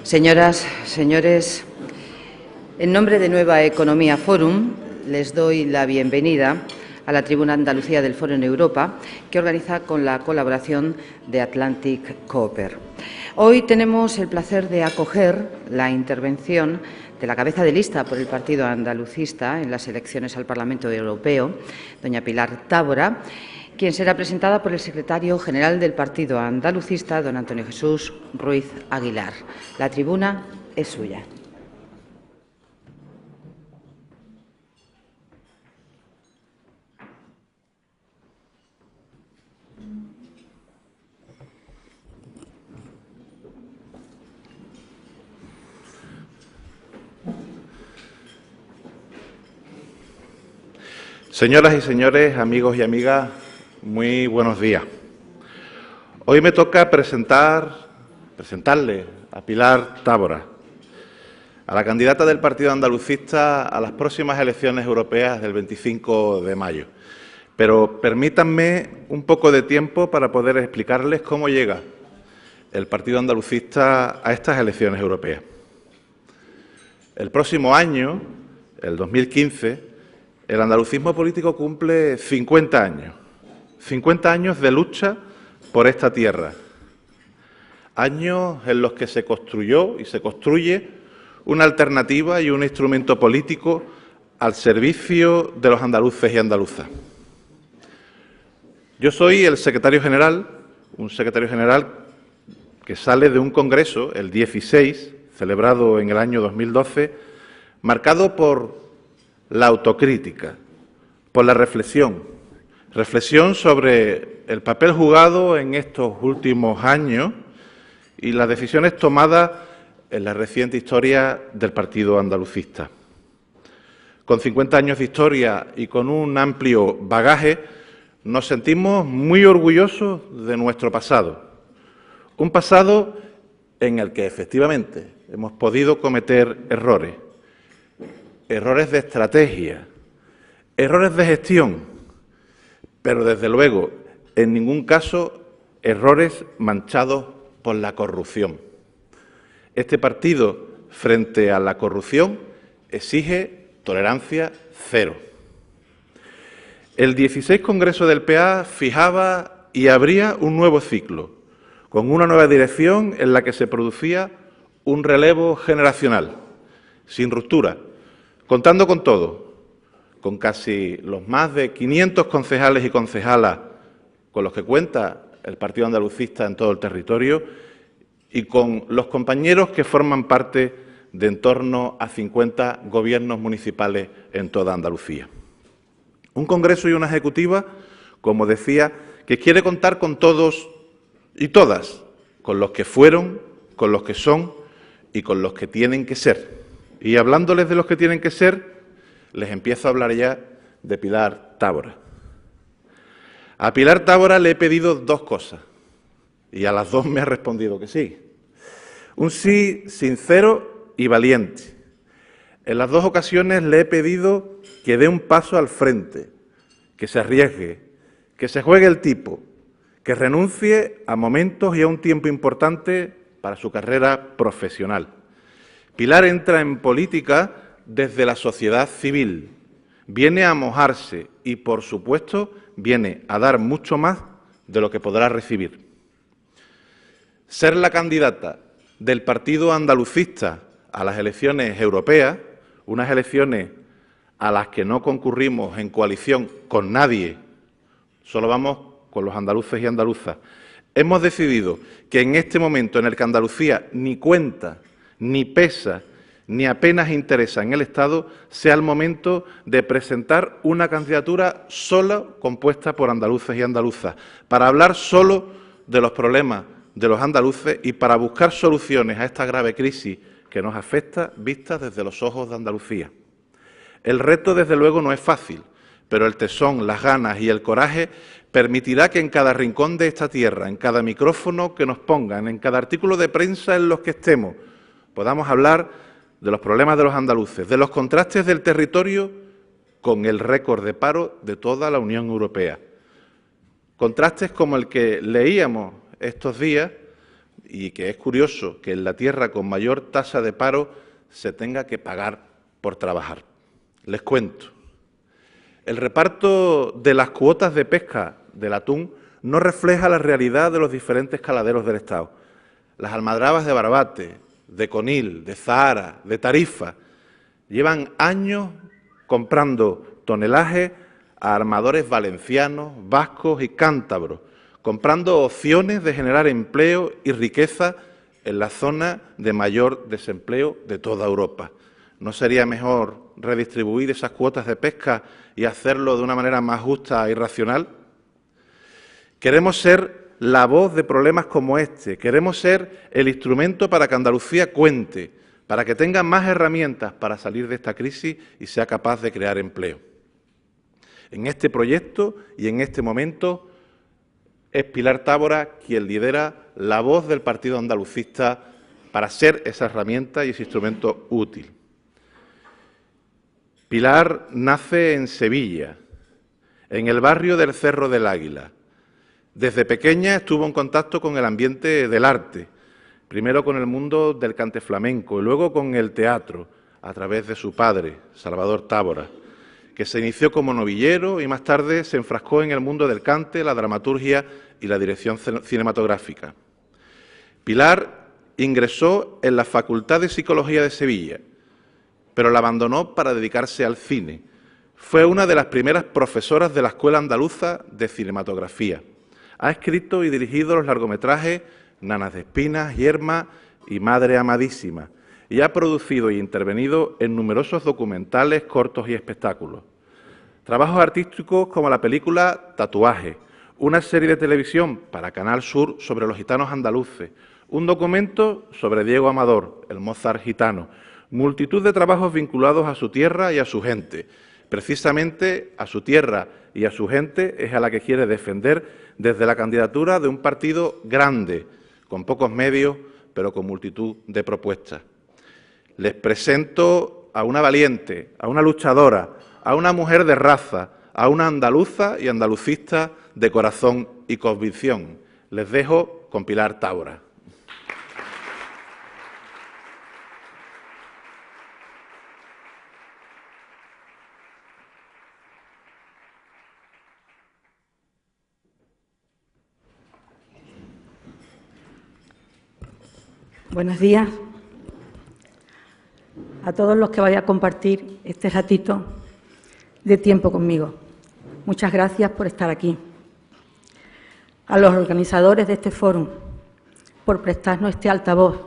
Señoras, señores, en nombre de Nueva Economía Forum les doy la bienvenida a la tribuna Andalucía del Foro en Europa, que organiza con la colaboración de Atlantic Cooper. Hoy tenemos el placer de acoger la intervención de la cabeza de lista por el Partido Andalucista en las elecciones al Parlamento Europeo, doña Pilar Tábora, quien será presentada por el secretario general del Partido Andalucista, don Antonio Jesús Ruiz Aguilar. La tribuna es suya. Señoras y señores, amigos y amigas, muy buenos días. Hoy me toca presentarle a Pilar Tábora, a la candidata del Partido Andalucista a las próximas elecciones europeas del 25 de mayo. Pero permítanme un poco de tiempo para poder explicarles cómo llega el Partido Andalucista a estas elecciones europeas. El próximo año, el 2015, el andalucismo político cumple 50 años. 50 años de lucha por esta tierra. Años en los que se construyó y se construye una alternativa y un instrumento político al servicio de los andaluces y andaluzas. Yo soy el secretario general, un secretario general que sale de un congreso, el 16, celebrado en el año 2012, marcado por la autocrítica, por la reflexión sobre el papel jugado en estos últimos años y las decisiones tomadas en la reciente historia del Partido Andalucista. Con 50 años de historia y con un amplio bagaje, nos sentimos muy orgullosos de nuestro pasado. Un pasado en el que efectivamente hemos podido cometer errores. Errores de estrategia, errores de gestión, pero desde luego, en ningún caso, errores manchados por la corrupción. Este partido, frente a la corrupción, exige tolerancia cero. El 16 Congreso del PA fijaba y abría un nuevo ciclo, con una nueva dirección en la que se producía un relevo generacional, sin ruptura, contando con todo, con casi los más de 500 concejales y concejalas con los que cuenta el Partido Andalucista en todo el territorio y con los compañeros que forman parte de en torno a 50 gobiernos municipales en toda Andalucía. Un Congreso y una Ejecutiva, como decía, que quiere contar con todos y todas, con los que fueron, con los que son y con los que tienen que ser. Y hablándoles de los que tienen que ser, les empiezo a hablar ya de Pilar Tábora. A Pilar Tábora le he pedido dos cosas y a las dos me ha respondido que sí. Un sí sincero y valiente. En las dos ocasiones le he pedido que dé un paso al frente, que se arriesgue, que se juegue el tipo, que renuncie a momentos y a un tiempo importante para su carrera profesional. Pilar entra en política desde la sociedad civil, viene a mojarse y, por supuesto, viene a dar mucho más de lo que podrá recibir. Ser la candidata del Partido Andalucista a las elecciones europeas, unas elecciones a las que no concurrimos en coalición con nadie, solo vamos con los andaluces y andaluzas. Hemos decidido que en este momento en el que Andalucía ni cuenta, ni pesa, ni apenas interesa en el Estado, sea el momento de presentar una candidatura sola compuesta por andaluces y andaluzas, para hablar solo de los problemas de los andaluces y para buscar soluciones a esta grave crisis que nos afecta vistas desde los ojos de Andalucía. El reto, desde luego, no es fácil, pero el tesón, las ganas y el coraje permitirá que en cada rincón de esta tierra, en cada micrófono que nos pongan, en cada artículo de prensa en los que estemos, podamos hablar de los problemas de los andaluces, de los contrastes del territorio con el récord de paro de toda la Unión Europea. Contrastes como el que leíamos estos días y que es curioso que en la tierra con mayor tasa de paro se tenga que pagar por trabajar. Les cuento. El reparto de las cuotas de pesca del atún no refleja la realidad de los diferentes caladeros del Estado. Las almadrabas de Barbate, de Conil, de Zahara, de Tarifa, llevan años comprando tonelaje a armadores valencianos, vascos y cántabros, comprando opciones de generar empleo y riqueza en la zona de mayor desempleo de toda Europa. ¿No sería mejor redistribuir esas cuotas de pesca y hacerlo de una manera más justa y racional? Queremos ser la voz de problemas como este, queremos ser el instrumento para que Andalucía cuente, para que tenga más herramientas para salir de esta crisis y sea capaz de crear empleo. En este proyecto y en este momento es Pilar Tábora quien lidera la voz del Partido Andalucista para ser esa herramienta y ese instrumento útil. Pilar nace en Sevilla, en el barrio del Cerro del Águila. Desde pequeña estuvo en contacto con el ambiente del arte, primero con el mundo del cante flamenco y luego con el teatro, a través de su padre, Salvador Tábora, que se inició como novillero y más tarde se enfrascó en el mundo del cante, la dramaturgia y la dirección cinematográfica. Pilar ingresó en la Facultad de Psicología de Sevilla, pero la abandonó para dedicarse al cine. Fue una de las primeras profesoras de la Escuela Andaluza de Cinematografía. Ha escrito y dirigido los largometrajes Nanas de Espinas, Yerma y Madre Amadísima, y ha producido e intervenido en numerosos documentales, cortos y espectáculos. Trabajos artísticos como la película Tatuaje, una serie de televisión para Canal Sur sobre los gitanos andaluces, un documento sobre Diego Amador, el Mozart gitano, multitud de trabajos vinculados a su tierra y a su gente. Precisamente a su tierra y a su gente es a la que quiere defender desde la candidatura de un partido grande, con pocos medios, pero con multitud de propuestas. Les presento a una valiente, a una luchadora, a una mujer de raza, a una andaluza y andalucista de corazón y convicción. Les dejo con Pilar Tábora. Buenos días a todos los que vayan a compartir este ratito de tiempo conmigo. Muchas gracias por estar aquí. A los organizadores de este foro, por prestarnos este altavoz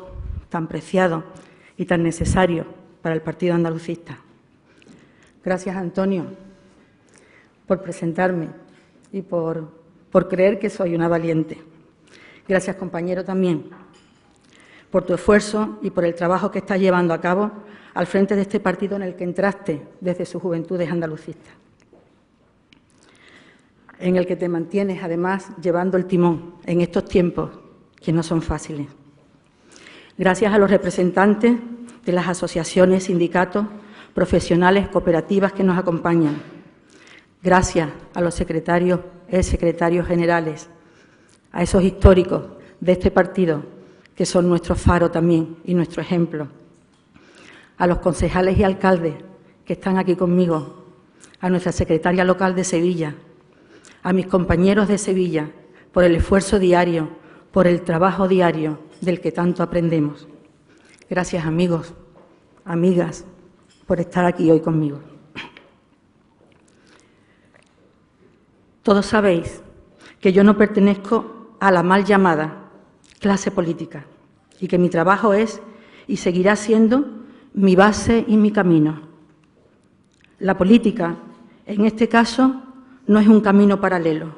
tan preciado y tan necesario para el Partido Andalucista. Gracias, Antonio, por presentarme y por creer que soy una valiente. Gracias, compañero, también, por tu esfuerzo y por el trabajo que estás llevando a cabo al frente de este partido en el que entraste desde sus juventudes andalucistas, en el que te mantienes, además, llevando el timón en estos tiempos que no son fáciles. Gracias a los representantes de las asociaciones, sindicatos, profesionales, cooperativas que nos acompañan. Gracias a los secretarios, secretarios generales, a esos históricos de este partido, que son nuestro faro también y nuestro ejemplo. A los concejales y alcaldes que están aquí conmigo, a nuestra secretaria local de Sevilla, a mis compañeros de Sevilla, por el esfuerzo diario, por el trabajo diario del que tanto aprendemos. Gracias, amigos, amigas, por estar aquí hoy conmigo. Todos sabéis que yo no pertenezco a la mal llamada clase política y que mi trabajo es y seguirá siendo mi base y mi camino. La política, en este caso, no es un camino paralelo,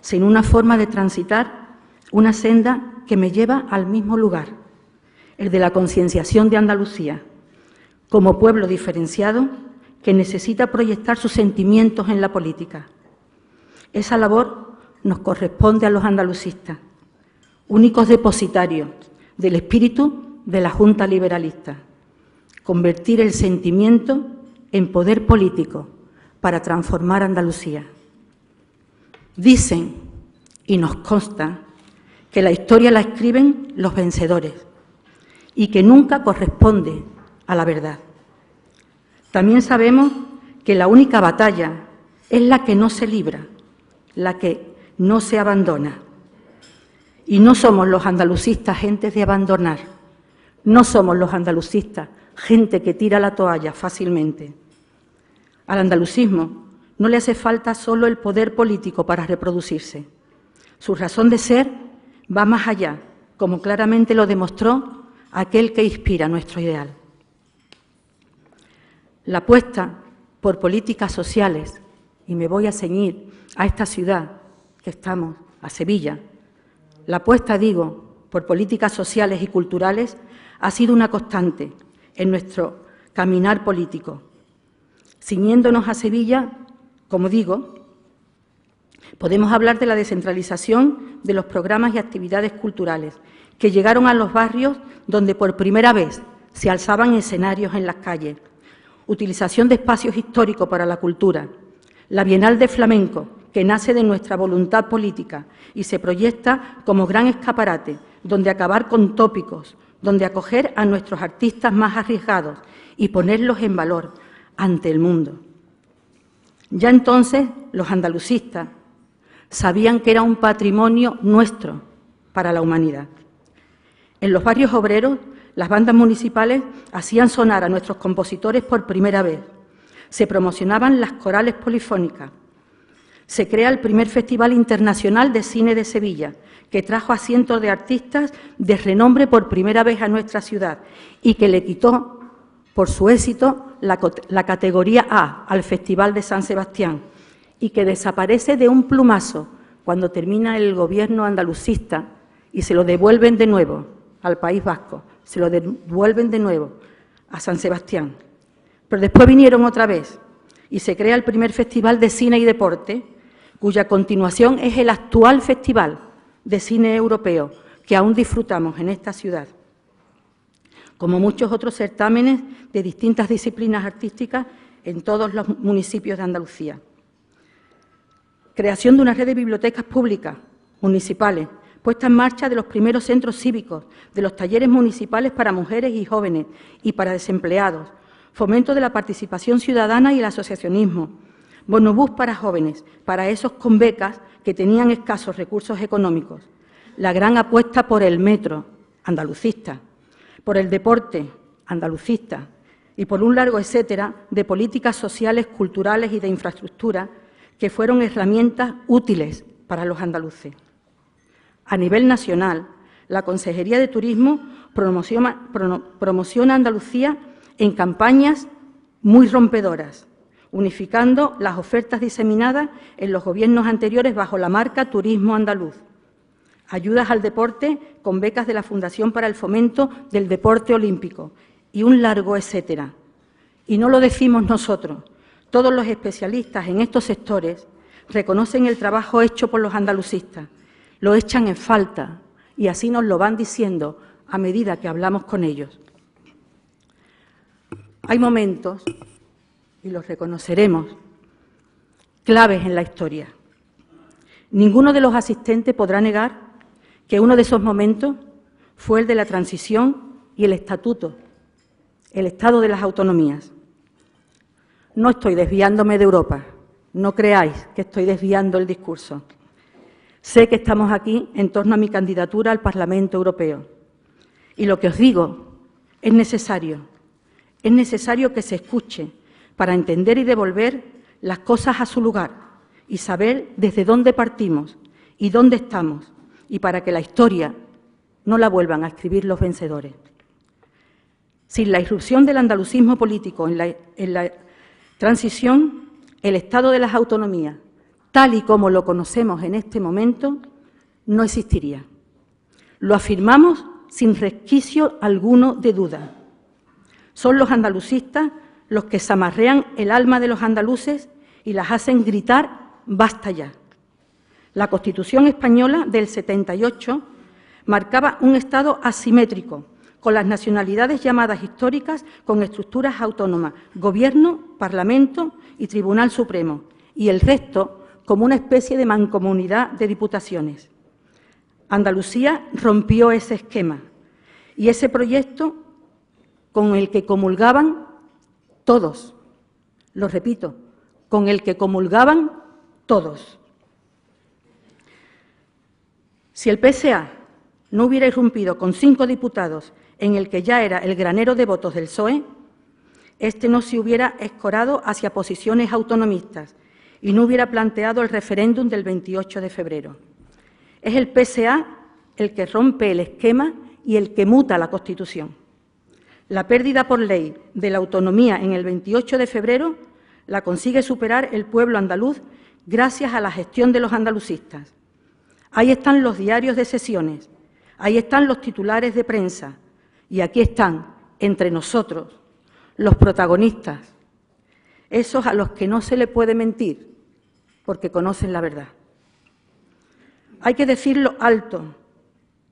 sino una forma de transitar una senda que me lleva al mismo lugar, el de la concienciación de Andalucía, como pueblo diferenciado que necesita proyectar sus sentimientos en la política. Esa labor nos corresponde a los andalucistas, únicos depositarios del espíritu de la Junta Liberalista, convertir el sentimiento en poder político para transformar Andalucía. Dicen, y nos consta, que la historia la escriben los vencedores y que nunca corresponde a la verdad. También sabemos que la única batalla es la que no se libra, la que no se abandona. Y no somos los andalucistas gente de abandonar, no somos los andalucistas gente que tira la toalla fácilmente. Al andalucismo no le hace falta solo el poder político para reproducirse. Su razón de ser va más allá, como claramente lo demostró aquel que inspira nuestro ideal. La apuesta por políticas sociales, y me voy a ceñir a esta ciudad que estamos, a Sevilla, la apuesta, digo, por políticas sociales y culturales ha sido una constante en nuestro caminar político. Ciñéndonos a Sevilla, como digo, podemos hablar de la descentralización de los programas y actividades culturales que llegaron a los barrios donde por primera vez se alzaban escenarios en las calles, utilización de espacios históricos para la cultura, la Bienal de Flamenco, que nace de nuestra voluntad política y se proyecta como gran escaparate donde acabar con tópicos, donde acoger a nuestros artistas más arriesgados y ponerlos en valor ante el mundo. Ya entonces los andalucistas sabían que era un patrimonio nuestro para la humanidad. En los barrios obreros, las bandas municipales hacían sonar a nuestros compositores por primera vez. Se promocionaban las corales polifónicas. Se crea el primer Festival Internacional de Cine de Sevilla, que trajo a cientos de artistas de renombre por primera vez a nuestra ciudad y que le quitó, por su éxito, la categoría A al Festival de San Sebastián y que desaparece de un plumazo cuando termina el gobierno andalucista y se lo devuelven de nuevo al País Vasco, se lo devuelven de nuevo a San Sebastián. Pero después vinieron otra vez y se crea el primer Festival de Cine y Deporte, cuya continuación es el actual Festival de Cine Europeo, que aún disfrutamos en esta ciudad, como muchos otros certámenes de distintas disciplinas artísticas en todos los municipios de Andalucía. Creación de una red de bibliotecas públicas, municipales, puesta en marcha de los primeros centros cívicos, de los talleres municipales para mujeres y jóvenes y para desempleados, fomento de la participación ciudadana y el asociacionismo, bonobús para jóvenes, para esos con becas que tenían escasos recursos económicos, la gran apuesta por el metro, andalucista, por el deporte, andalucista, y por un largo etcétera de políticas sociales, culturales y de infraestructura que fueron herramientas útiles para los andaluces. A nivel nacional, la Consejería de Turismo promociona Andalucía en campañas muy rompedoras, unificando las ofertas diseminadas en los gobiernos anteriores bajo la marca Turismo Andaluz. Ayudas al deporte con becas de la Fundación para el Fomento del Deporte Olímpico y un largo etcétera. Y no lo decimos nosotros, todos los especialistas en estos sectores reconocen el trabajo hecho por los andalucistas, lo echan en falta y así nos lo van diciendo a medida que hablamos con ellos. Hay momentos, y los reconoceremos, claves en la historia. Ninguno de los asistentes podrá negar que uno de esos momentos fue el de la transición y el estatuto, el Estado de las Autonomías. No estoy desviándome de Europa, no creáis que estoy desviando el discurso. Sé que estamos aquí en torno a mi candidatura al Parlamento Europeo. Y lo que os digo es necesario que se escuche para entender y devolver las cosas a su lugar y saber desde dónde partimos y dónde estamos, y para que la historia no la vuelvan a escribir los vencedores. Sin la irrupción del andalucismo político en la transición, el Estado de las Autonomías, tal y como lo conocemos en este momento, no existiría. Lo afirmamos sin resquicio alguno de duda. Son los andalucistas los que zamarrean el alma de los andaluces y las hacen gritar «basta ya». La Constitución española del 78 marcaba un Estado asimétrico, con las nacionalidades llamadas históricas con estructuras autónomas, Gobierno, Parlamento y Tribunal Supremo, y el resto como una especie de mancomunidad de diputaciones. Andalucía rompió ese esquema y ese proyecto con el que comulgaban todos. Lo repito, con el que comulgaban todos. Si el PSA no hubiera irrumpido con 5 diputados en el que ya era el granero de votos del PSOE, este no se hubiera escorado hacia posiciones autonomistas y no hubiera planteado el referéndum del 28 de febrero. Es el PSA el que rompe el esquema y el que muta la Constitución. La pérdida por ley de la autonomía en el 28 de febrero la consigue superar el pueblo andaluz gracias a la gestión de los andalucistas. Ahí están los diarios de sesiones, ahí están los titulares de prensa y aquí están, entre nosotros, los protagonistas, esos a los que no se le puede mentir porque conocen la verdad. Hay que decirlo alto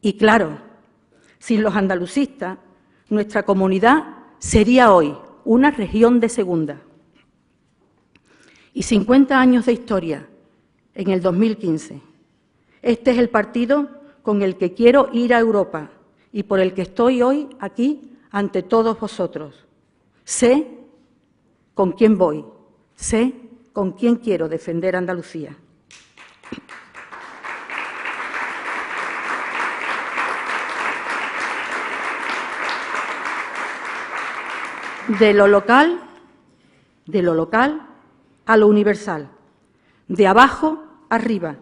y claro, sin los andalucistas, nuestra comunidad sería hoy una región de segunda. Y 50 años de historia en el 2015. Este es el partido con el que quiero ir a Europa y por el que estoy hoy aquí ante todos vosotros. Sé con quién voy, sé con quién quiero defender Andalucía. De lo local a lo universal, de abajo arriba,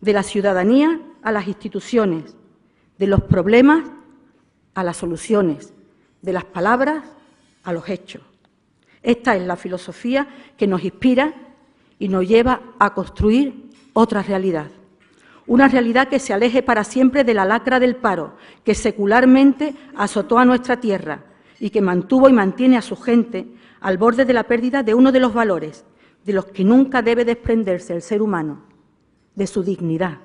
de la ciudadanía a las instituciones, de los problemas a las soluciones, de las palabras a los hechos. Esta es la filosofía que nos inspira y nos lleva a construir otra realidad. Una realidad que se aleje para siempre de la lacra del paro, que secularmente azotó a nuestra tierra y que mantuvo y mantiene a su gente al borde de la pérdida de uno de los valores de los que nunca debe desprenderse el ser humano, de su dignidad.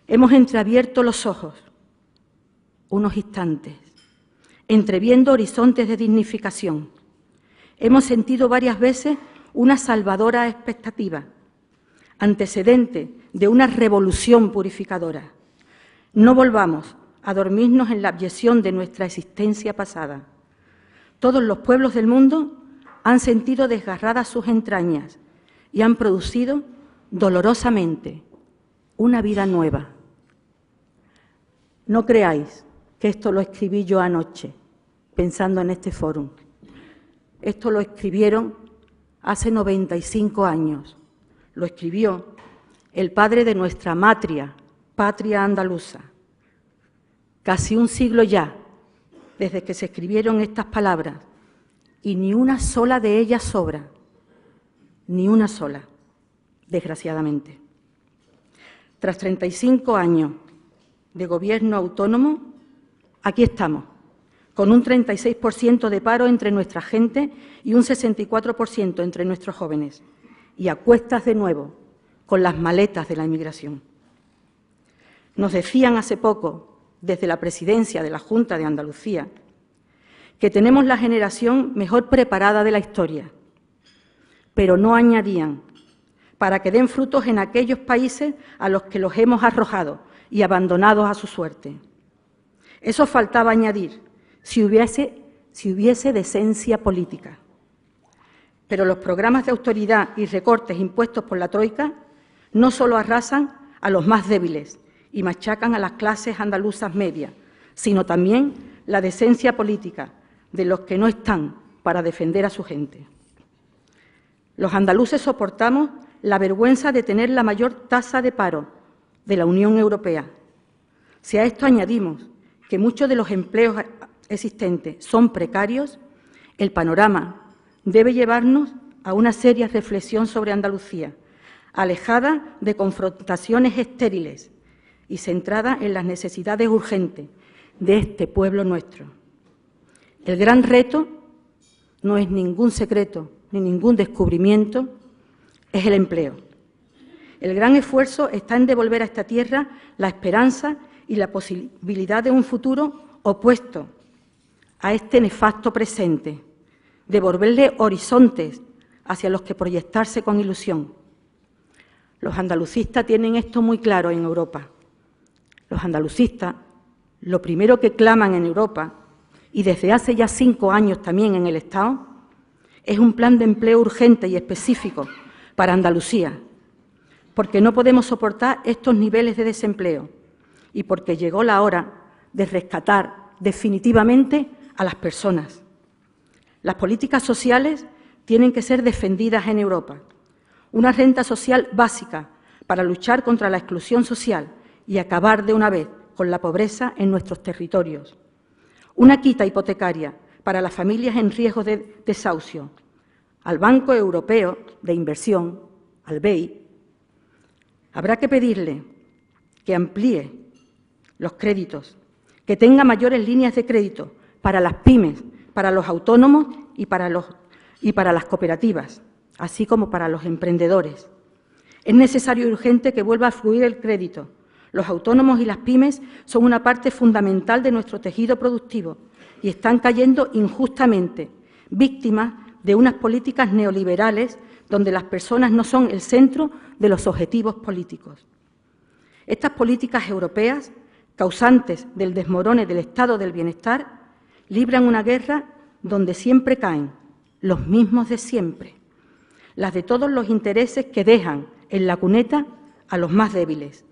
Hemos entreabierto los ojos unos instantes, entreviendo horizontes de dignificación. Hemos sentido varias veces una salvadora expectativa, antecedente de una revolución purificadora. No volvamos a dormirnos en la abyección de nuestra existencia pasada. Todos los pueblos del mundo han sentido desgarradas sus entrañas y han producido dolorosamente una vida nueva. No creáis que esto lo escribí yo anoche, pensando en este fórum. Esto lo escribieron hace 95 años. Lo escribió el padre de nuestra patria andaluza. Casi un siglo ya, desde que se escribieron estas palabras, y ni una sola de ellas sobra, ni una sola, desgraciadamente. Tras 35 años de gobierno autónomo, aquí estamos, con un 36% de paro entre nuestra gente y un 64% entre nuestros jóvenes, y a cuestas de nuevo con las maletas de la inmigración. Nos decían hace poco, desde la presidencia de la Junta de Andalucía, que tenemos la generación mejor preparada de la historia, pero no añadían, para que den frutos en aquellos países a los que los hemos arrojado y abandonado a su suerte. Eso faltaba añadir, si hubiese decencia política. Pero los programas de austeridad y recortes impuestos por la Troika no solo arrasan a los más débiles y machacan a las clases andaluzas medias, sino también la decencia política de los que no están para defender a su gente. Los andaluces soportamos la vergüenza de tener la mayor tasa de paro de la Unión Europea. Si a esto añadimos que muchos de los empleos existentes son precarios, el panorama debe llevarnos a una seria reflexión sobre Andalucía, alejada de confrontaciones estériles y centrada en las necesidades urgentes de este pueblo nuestro. El gran reto no es ningún secreto ni ningún descubrimiento, es el empleo. El gran esfuerzo está en devolver a esta tierra la esperanza y la posibilidad de un futuro opuesto a este nefasto presente, devolverle horizontes hacia los que proyectarse con ilusión. Los andalucistas tienen esto muy claro en Europa. Los andalucistas, lo primero que claman en Europa, y desde hace ya 5 años también en el Estado, es un plan de empleo urgente y específico para Andalucía, porque no podemos soportar estos niveles de desempleo y porque llegó la hora de rescatar definitivamente a las personas. Las políticas sociales tienen que ser defendidas en Europa. Una renta social básica para luchar contra la exclusión social y acabar de una vez con la pobreza en nuestros territorios. Una quita hipotecaria para las familias en riesgo de desahucio. Al Banco Europeo de Inversión, al BEI, habrá que pedirle que amplíe los créditos, que tenga mayores líneas de crédito para las pymes, para los autónomos y para las cooperativas, así como para los emprendedores. Es necesario y urgente que vuelva a fluir el crédito. Los autónomos y las pymes son una parte fundamental de nuestro tejido productivo y están cayendo injustamente, víctimas de unas políticas neoliberales donde las personas no son el centro de los objetivos políticos. Estas políticas europeas, causantes del desmorone del estado del bienestar, libran una guerra donde siempre caen los mismos de siempre, las de todos los intereses que dejan en la cuneta a los más débiles.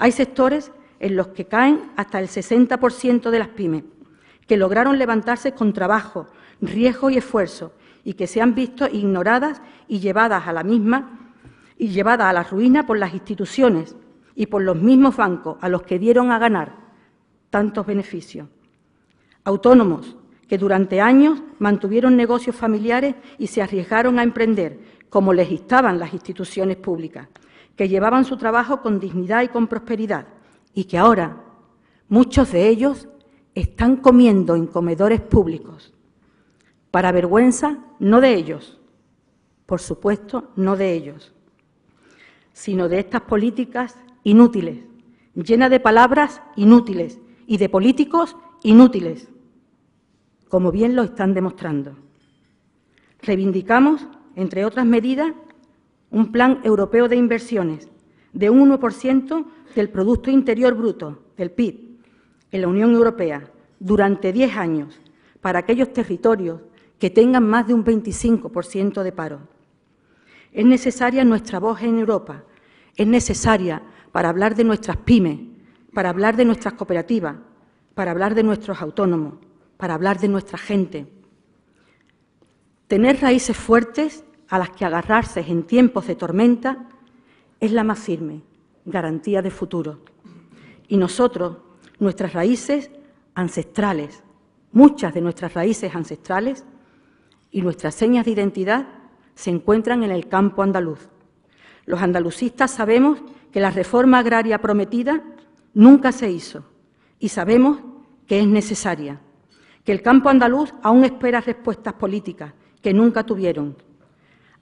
Hay sectores en los que caen hasta el 60% de las pymes, que lograron levantarse con trabajo, riesgo y esfuerzo, y que se han visto ignoradas y llevadas a la ruina por las instituciones y por los mismos bancos a los que dieron a ganar tantos beneficios. Autónomos que durante años mantuvieron negocios familiares y se arriesgaron a emprender, como les instaban las instituciones públicas, que llevaban su trabajo con dignidad y con prosperidad, y que ahora muchos de ellos están comiendo en comedores públicos. Para vergüenza no de ellos, por supuesto, no de ellos, sino de estas políticas inútiles, llenas de palabras inútiles y de políticos inútiles, como bien lo están demostrando. Reivindicamos, entre otras medidas, un plan europeo de inversiones de un 1% del Producto Interior Bruto, del PIB, en la Unión Europea, durante 10 años, para aquellos territorios que tengan más de un 25% de paro. Es necesaria nuestra voz en Europa, es necesaria para hablar de nuestras pymes, para hablar de nuestras cooperativas, para hablar de nuestros autónomos, para hablar de nuestra gente. Tener raíces fuertes a las que agarrarse en tiempos de tormenta es la más firme garantía de futuro. Y nosotros, nuestras raíces ancestrales, muchas de nuestras raíces ancestrales y nuestras señas de identidad se encuentran en el campo andaluz. Los andalucistas sabemos que la reforma agraria prometida nunca se hizo y sabemos que es necesaria, que el campo andaluz aún espera respuestas políticas que nunca tuvieron.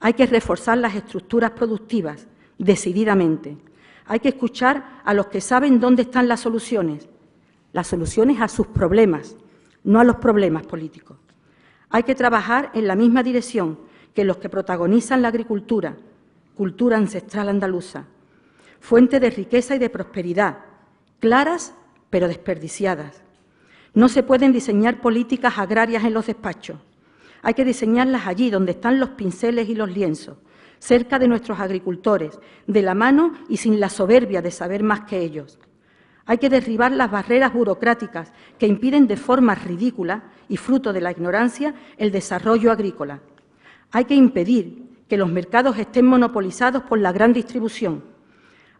Hay que reforzar las estructuras productivas decididamente. Hay que escuchar a los que saben dónde están las soluciones a sus problemas, no a los problemas políticos. Hay que trabajar en la misma dirección que los que protagonizan la agricultura, cultura ancestral andaluza, fuente de riqueza y de prosperidad, claras pero desperdiciadas. No se pueden diseñar políticas agrarias en los despachos. Hay que diseñarlas allí donde están los pinceles y los lienzos, cerca de nuestros agricultores, de la mano y sin la soberbia de saber más que ellos. Hay que derribar las barreras burocráticas que impiden de forma ridícula y fruto de la ignorancia el desarrollo agrícola. Hay que impedir que los mercados estén monopolizados por la gran distribución.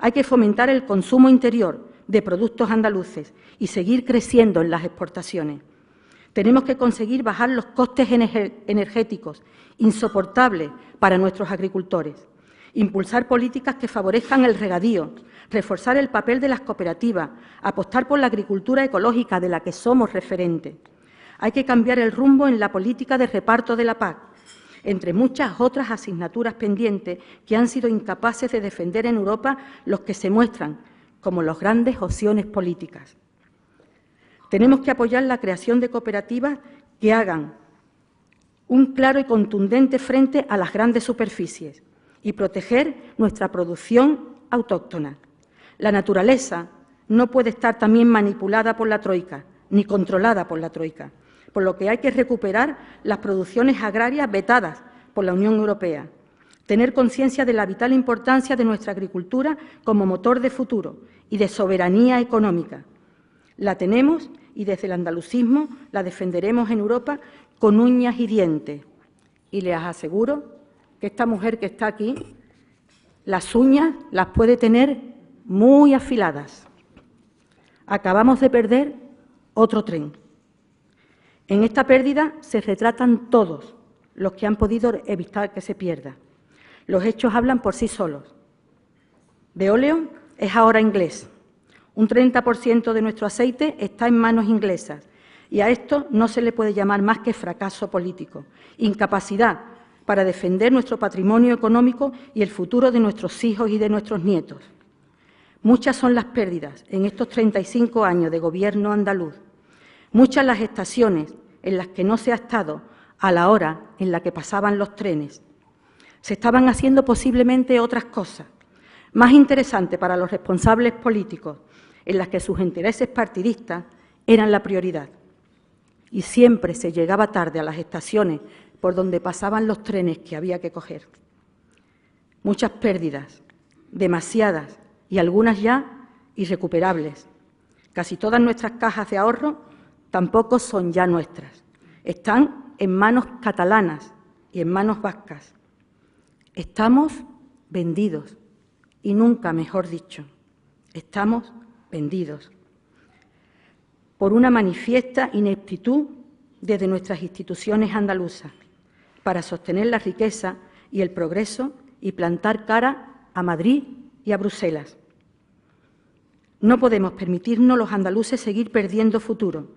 Hay que fomentar el consumo interior de productos andaluces y seguir creciendo en las exportaciones. Tenemos que conseguir bajar los costes energéticos, insoportables para nuestros agricultores, impulsar políticas que favorezcan el regadío, reforzar el papel de las cooperativas, apostar por la agricultura ecológica de la que somos referentes. Hay que cambiar el rumbo en la política de reparto de la PAC, entre muchas otras asignaturas pendientes que han sido incapaces de defender en Europa los que se muestran como las grandes opciones políticas. Tenemos que apoyar la creación de cooperativas que hagan un claro y contundente frente a las grandes superficies y proteger nuestra producción autóctona. La naturaleza no puede estar también manipulada por la troika, ni controlada por la troika, por lo que hay que recuperar las producciones agrarias vetadas por la Unión Europea, tener conciencia de la vital importancia de nuestra agricultura como motor de futuro y de soberanía económica. La tenemos y desde el andalucismo la defenderemos en Europa con uñas y dientes. Y les aseguro que esta mujer que está aquí, las uñas las puede tener muy afiladas. Acabamos de perder otro tren. En esta pérdida se retratan todos los que han podido evitar que se pierda. Los hechos hablan por sí solos. Veolia es ahora inglés. Un 30% de nuestro aceite está en manos inglesas y a esto no se le puede llamar más que fracaso político, incapacidad para defender nuestro patrimonio económico y el futuro de nuestros hijos y de nuestros nietos. Muchas son las pérdidas en estos 35 años de gobierno andaluz, muchas las estaciones en las que no se ha estado a la hora en la que pasaban los trenes. Se estaban haciendo posiblemente otras cosas, más interesantes para los responsables políticos, en las que sus intereses partidistas eran la prioridad. Y siempre se llegaba tarde a las estaciones por donde pasaban los trenes que había que coger. Muchas pérdidas, demasiadas, y algunas ya irrecuperables. Casi todas nuestras cajas de ahorro tampoco son ya nuestras. Están en manos catalanas y en manos vascas. Estamos vendidos, y nunca mejor dicho, estamos vendidos por una manifiesta ineptitud desde nuestras instituciones andaluzas para sostener la riqueza y el progreso y plantar cara a Madrid y a Bruselas. No podemos permitirnos los andaluces seguir perdiendo futuro.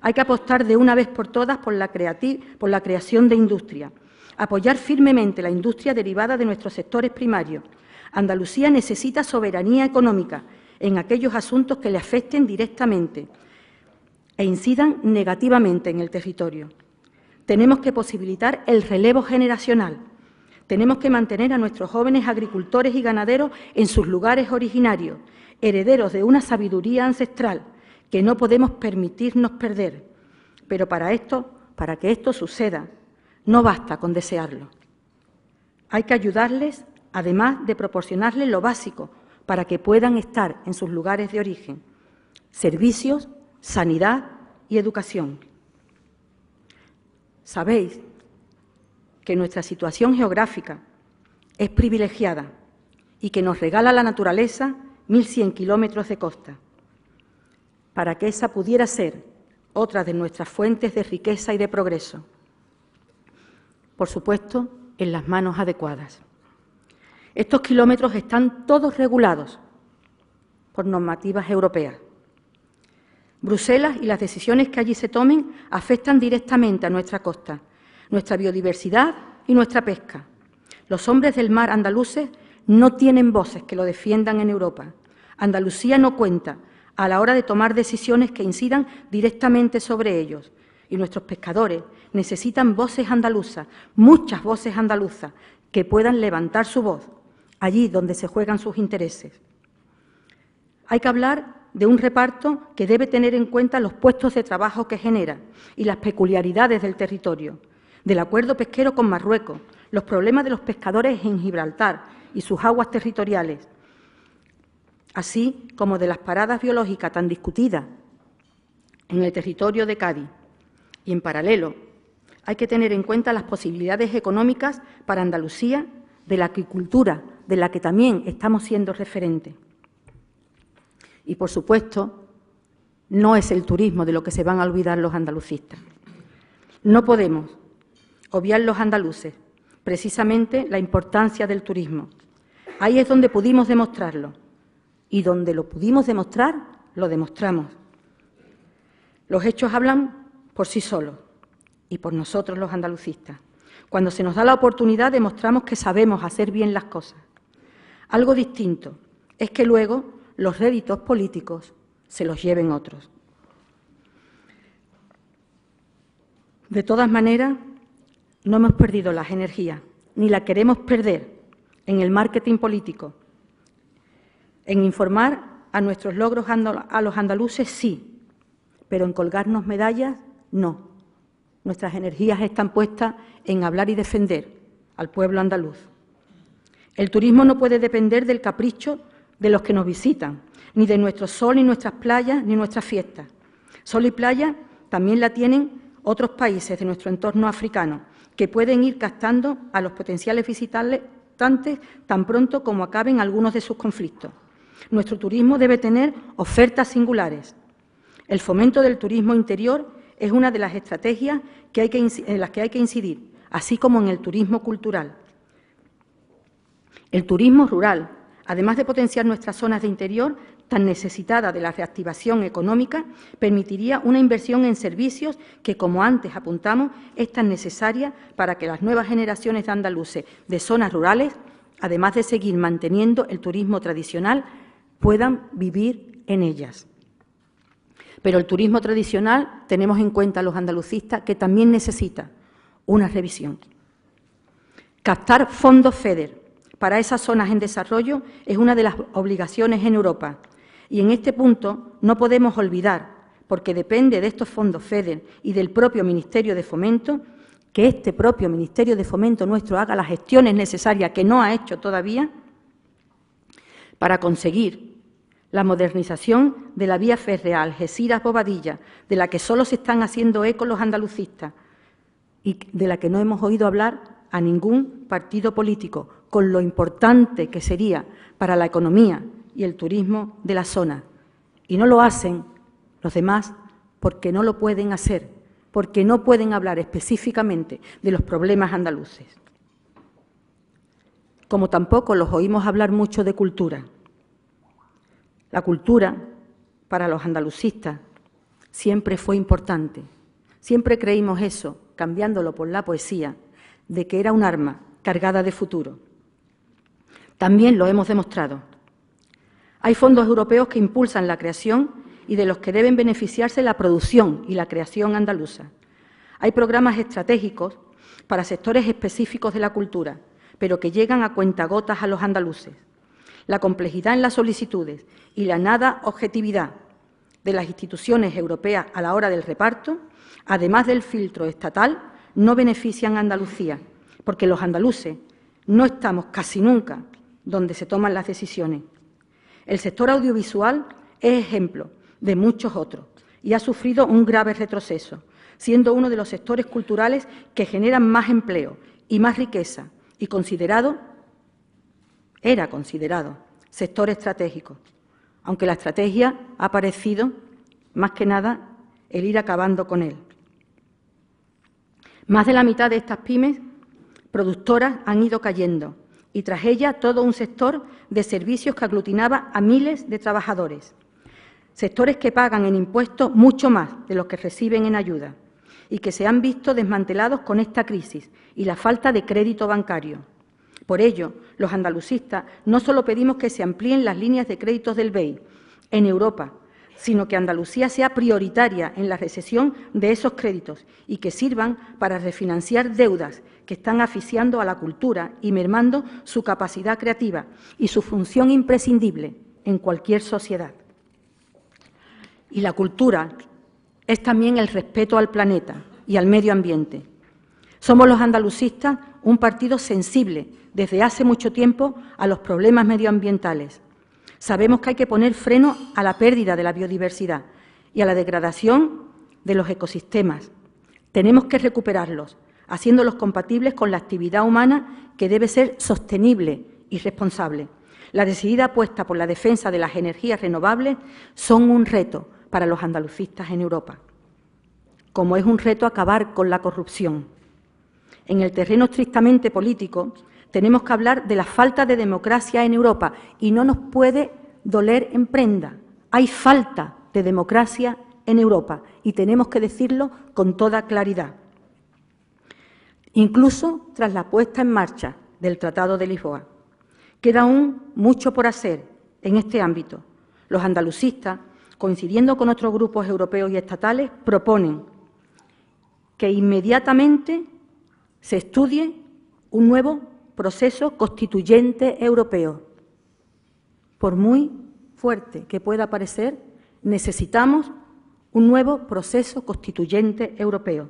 Hay que apostar de una vez por todas por la creación de industria, apoyar firmemente la industria derivada de nuestros sectores primarios. Andalucía necesita soberanía económica en aquellos asuntos que le afecten directamente e incidan negativamente en el territorio. Tenemos que posibilitar el relevo generacional. Tenemos que mantener a nuestros jóvenes agricultores y ganaderos en sus lugares originarios, herederos de una sabiduría ancestral que no podemos permitirnos perder. Pero para que esto suceda, no basta con desearlo. Hay que ayudarles, además de proporcionarles lo básico para que puedan estar en sus lugares de origen: servicios, sanidad y educación. Sabéis que nuestra situación geográfica es privilegiada y que nos regala la naturaleza 1.100 kilómetros de costa. Para que esa pudiera ser otra de nuestras fuentes de riqueza y de progreso. Por supuesto, en las manos adecuadas. Estos kilómetros están todos regulados por normativas europeas. Bruselas y las decisiones que allí se tomen afectan directamente a nuestra costa, nuestra biodiversidad y nuestra pesca. Los hombres del mar andaluces no tienen voces que lo defiendan en Europa. Andalucía no cuenta a la hora de tomar decisiones que incidan directamente sobre ellos. Y nuestros pescadores necesitan voces andaluzas, muchas voces andaluzas, que puedan levantar su voz allí donde se juegan sus intereses. Hay que hablar de un reparto que debe tener en cuenta los puestos de trabajo que genera y las peculiaridades del territorio, del acuerdo pesquero con Marruecos, los problemas de los pescadores en Gibraltar y sus aguas territoriales, así como de las paradas biológicas tan discutidas en el territorio de Cádiz. Y, en paralelo, hay que tener en cuenta las posibilidades económicas para Andalucía de la agricultura, de la que también estamos siendo referentes. Y, por supuesto, no es el turismo de lo que se van a olvidar los andalucistas. No podemos obviar los andaluces precisamente la importancia del turismo. Ahí es donde pudimos demostrarlo. Y donde lo pudimos demostrar, lo demostramos. Los hechos hablan por sí solos y por nosotros los andalucistas. Cuando se nos da la oportunidad demostramos que sabemos hacer bien las cosas. Algo distinto es que luego los réditos políticos se los lleven otros. De todas maneras, no hemos perdido las energías, ni la queremos perder en el marketing político, en informar A nuestros logros a los andaluces sí, pero en colgarnos medallas no. Nuestras energías están puestas en hablar y defender al pueblo andaluz. El turismo no puede depender del capricho de los que nos visitan, ni de nuestro sol, ni nuestras playas, ni nuestras fiestas. Sol y playa también la tienen otros países de nuestro entorno africano, que pueden ir captando a los potenciales visitantes tan pronto como acaben algunos de sus conflictos. Nuestro turismo debe tener ofertas singulares. El fomento del turismo interior es una de las estrategias en las que hay que incidir, así como en el turismo cultural. El turismo rural, además de potenciar nuestras zonas de interior, tan necesitada de la reactivación económica, permitiría una inversión en servicios que, como antes apuntamos, es tan necesaria para que las nuevas generaciones de andaluces de zonas rurales, además de seguir manteniendo el turismo tradicional, puedan vivir en ellas. Pero el turismo tradicional, tenemos en cuenta los andalucistas, que también necesita una revisión. Captar fondos FEDER para esas zonas en desarrollo es una de las obligaciones en Europa. Y en este punto no podemos olvidar, porque depende de estos fondos FEDER y del propio Ministerio de Fomento, que este propio Ministerio de Fomento nuestro haga las gestiones necesarias, que no ha hecho todavía, para conseguir la modernización de la vía férrea Algeciras-Bobadilla, de la que solo se están haciendo eco los andalucistas y de la que no hemos oído hablar a ningún partido político, con lo importante que sería para la economía y el turismo de la zona. Y no lo hacen los demás porque no lo pueden hacer, porque no pueden hablar específicamente de los problemas andaluces. Como tampoco los oímos hablar mucho de cultura. La cultura, para los andalucistas, siempre fue importante. Siempre creímos eso, cambiándolo por la poesía, de que era un arma cargada de futuro. También lo hemos demostrado. Hay fondos europeos que impulsan la creación y de los que deben beneficiarse la producción y la creación andaluza. Hay programas estratégicos para sectores específicos de la cultura, pero que llegan a cuentagotas a los andaluces. La complejidad en las solicitudes y la nada objetividad de las instituciones europeas a la hora del reparto, además del filtro estatal, no benefician a Andalucía, porque los andaluces no estamos casi nunca donde se toman las decisiones. El sector audiovisual es ejemplo de muchos otros y ha sufrido un grave retroceso, siendo uno de los sectores culturales que generan más empleo y más riqueza y era considerado sector estratégico, aunque la estrategia ha parecido, más que nada, el ir acabando con él. Más de la mitad de estas pymes productoras han ido cayendo y tras ellas todo un sector de servicios que aglutinaba a miles de trabajadores, sectores que pagan en impuestos mucho más de lo que reciben en ayuda y que se han visto desmantelados con esta crisis y la falta de crédito bancario. Por ello, los andalucistas no solo pedimos que se amplíen las líneas de créditos del BEI en Europa, sino que Andalucía sea prioritaria en la recesión de esos créditos y que sirvan para refinanciar deudas que están asfixiando a la cultura y mermando su capacidad creativa y su función imprescindible en cualquier sociedad. Y la cultura es también el respeto al planeta y al medio ambiente. Somos los andalucistas un partido sensible desde hace mucho tiempo a los problemas medioambientales. Sabemos que hay que poner freno a la pérdida de la biodiversidad y a la degradación de los ecosistemas. Tenemos que recuperarlos, haciéndolos compatibles con la actividad humana que debe ser sostenible y responsable. La decidida apuesta por la defensa de las energías renovables son un reto para los andalucistas en Europa, como es un reto acabar con la corrupción. En el terreno estrictamente político, tenemos que hablar de la falta de democracia en Europa y no nos puede doler en prenda. Hay falta de democracia en Europa y tenemos que decirlo con toda claridad. Incluso tras la puesta en marcha del Tratado de Lisboa. Queda aún mucho por hacer en este ámbito. Los andalucistas, coincidiendo con otros grupos europeos y estatales, proponen que inmediatamente se estudie un nuevo proceso constituyente europeo, por muy fuerte que pueda parecer, necesitamos un nuevo proceso constituyente europeo.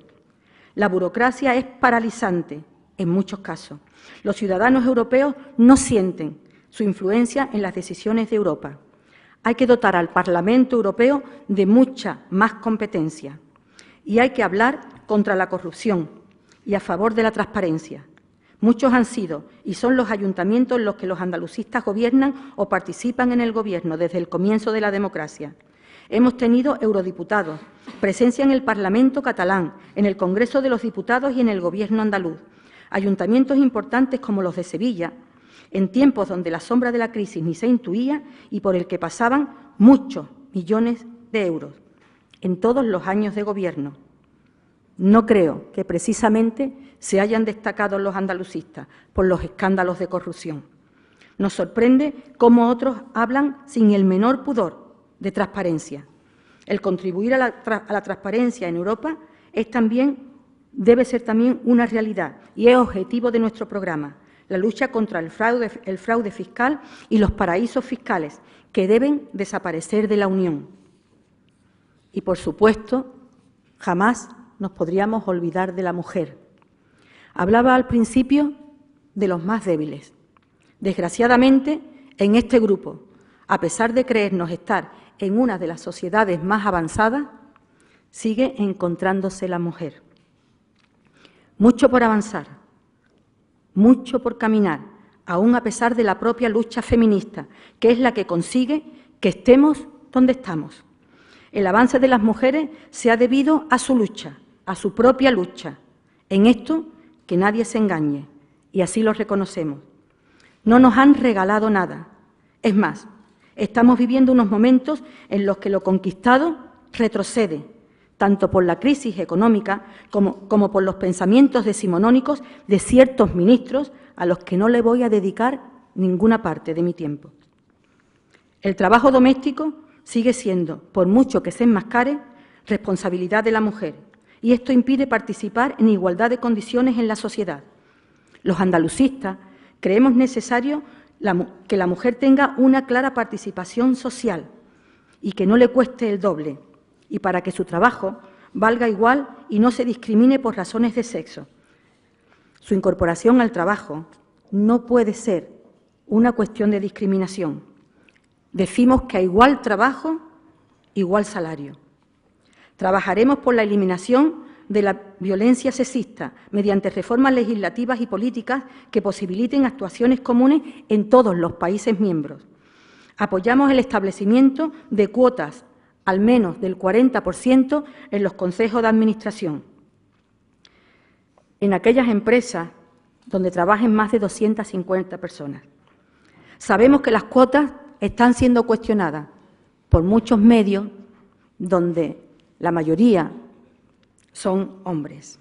La burocracia es paralizante en muchos casos. Los ciudadanos europeos no sienten su influencia en las decisiones de Europa. Hay que dotar al Parlamento Europeo de mucha más competencia y hay que hablar contra la corrupción y a favor de la transparencia. Muchos han sido y son los ayuntamientos en los que los andalucistas gobiernan o participan en el Gobierno desde el comienzo de la democracia. Hemos tenido eurodiputados, presencia en el Parlamento catalán, en el Congreso de los Diputados y en el Gobierno andaluz. Ayuntamientos importantes como los de Sevilla, en tiempos donde la sombra de la crisis ni se intuía y por el que pasaban muchos millones de euros en todos los años de Gobierno. No creo que precisamente se hayan destacado los andalucistas por los escándalos de corrupción. Nos sorprende cómo otros hablan sin el menor pudor de transparencia. El contribuir a la transparencia en Europa debe ser también una realidad y es objetivo de nuestro programa. La lucha contra el fraude fiscal y los paraísos fiscales que deben desaparecer de la Unión. Y, por supuesto, jamás nos podríamos olvidar de la mujer. Hablaba al principio de los más débiles. Desgraciadamente, en este grupo, a pesar de creernos estar en una de las sociedades más avanzadas, sigue encontrándose la mujer. Mucho por avanzar, mucho por caminar, aún a pesar de la propia lucha feminista, que es la que consigue que estemos donde estamos. El avance de las mujeres se ha debido a su lucha, a su propia lucha. En esto, que nadie se engañe, y así lo reconocemos. No nos han regalado nada. Es más, estamos viviendo unos momentos en los que lo conquistado retrocede, tanto por la crisis económica como por los pensamientos decimonónicos de ciertos ministros a los que no le voy a dedicar ninguna parte de mi tiempo. El trabajo doméstico sigue siendo, por mucho que se enmascare, responsabilidad de la mujer, y esto impide participar en igualdad de condiciones en la sociedad. Los andalucistas creemos necesario que la mujer tenga una clara participación social y que no le cueste el doble, y para que su trabajo valga igual y no se discrimine por razones de sexo. Su incorporación al trabajo no puede ser una cuestión de discriminación. Decimos que a igual trabajo, igual salario. Trabajaremos por la eliminación de la violencia sexista mediante reformas legislativas y políticas que posibiliten actuaciones comunes en todos los países miembros. Apoyamos el establecimiento de cuotas al menos del 40% en los consejos de administración, en aquellas empresas donde trabajen más de 250 personas. Sabemos que las cuotas están siendo cuestionadas por muchos medios donde la mayoría son hombres.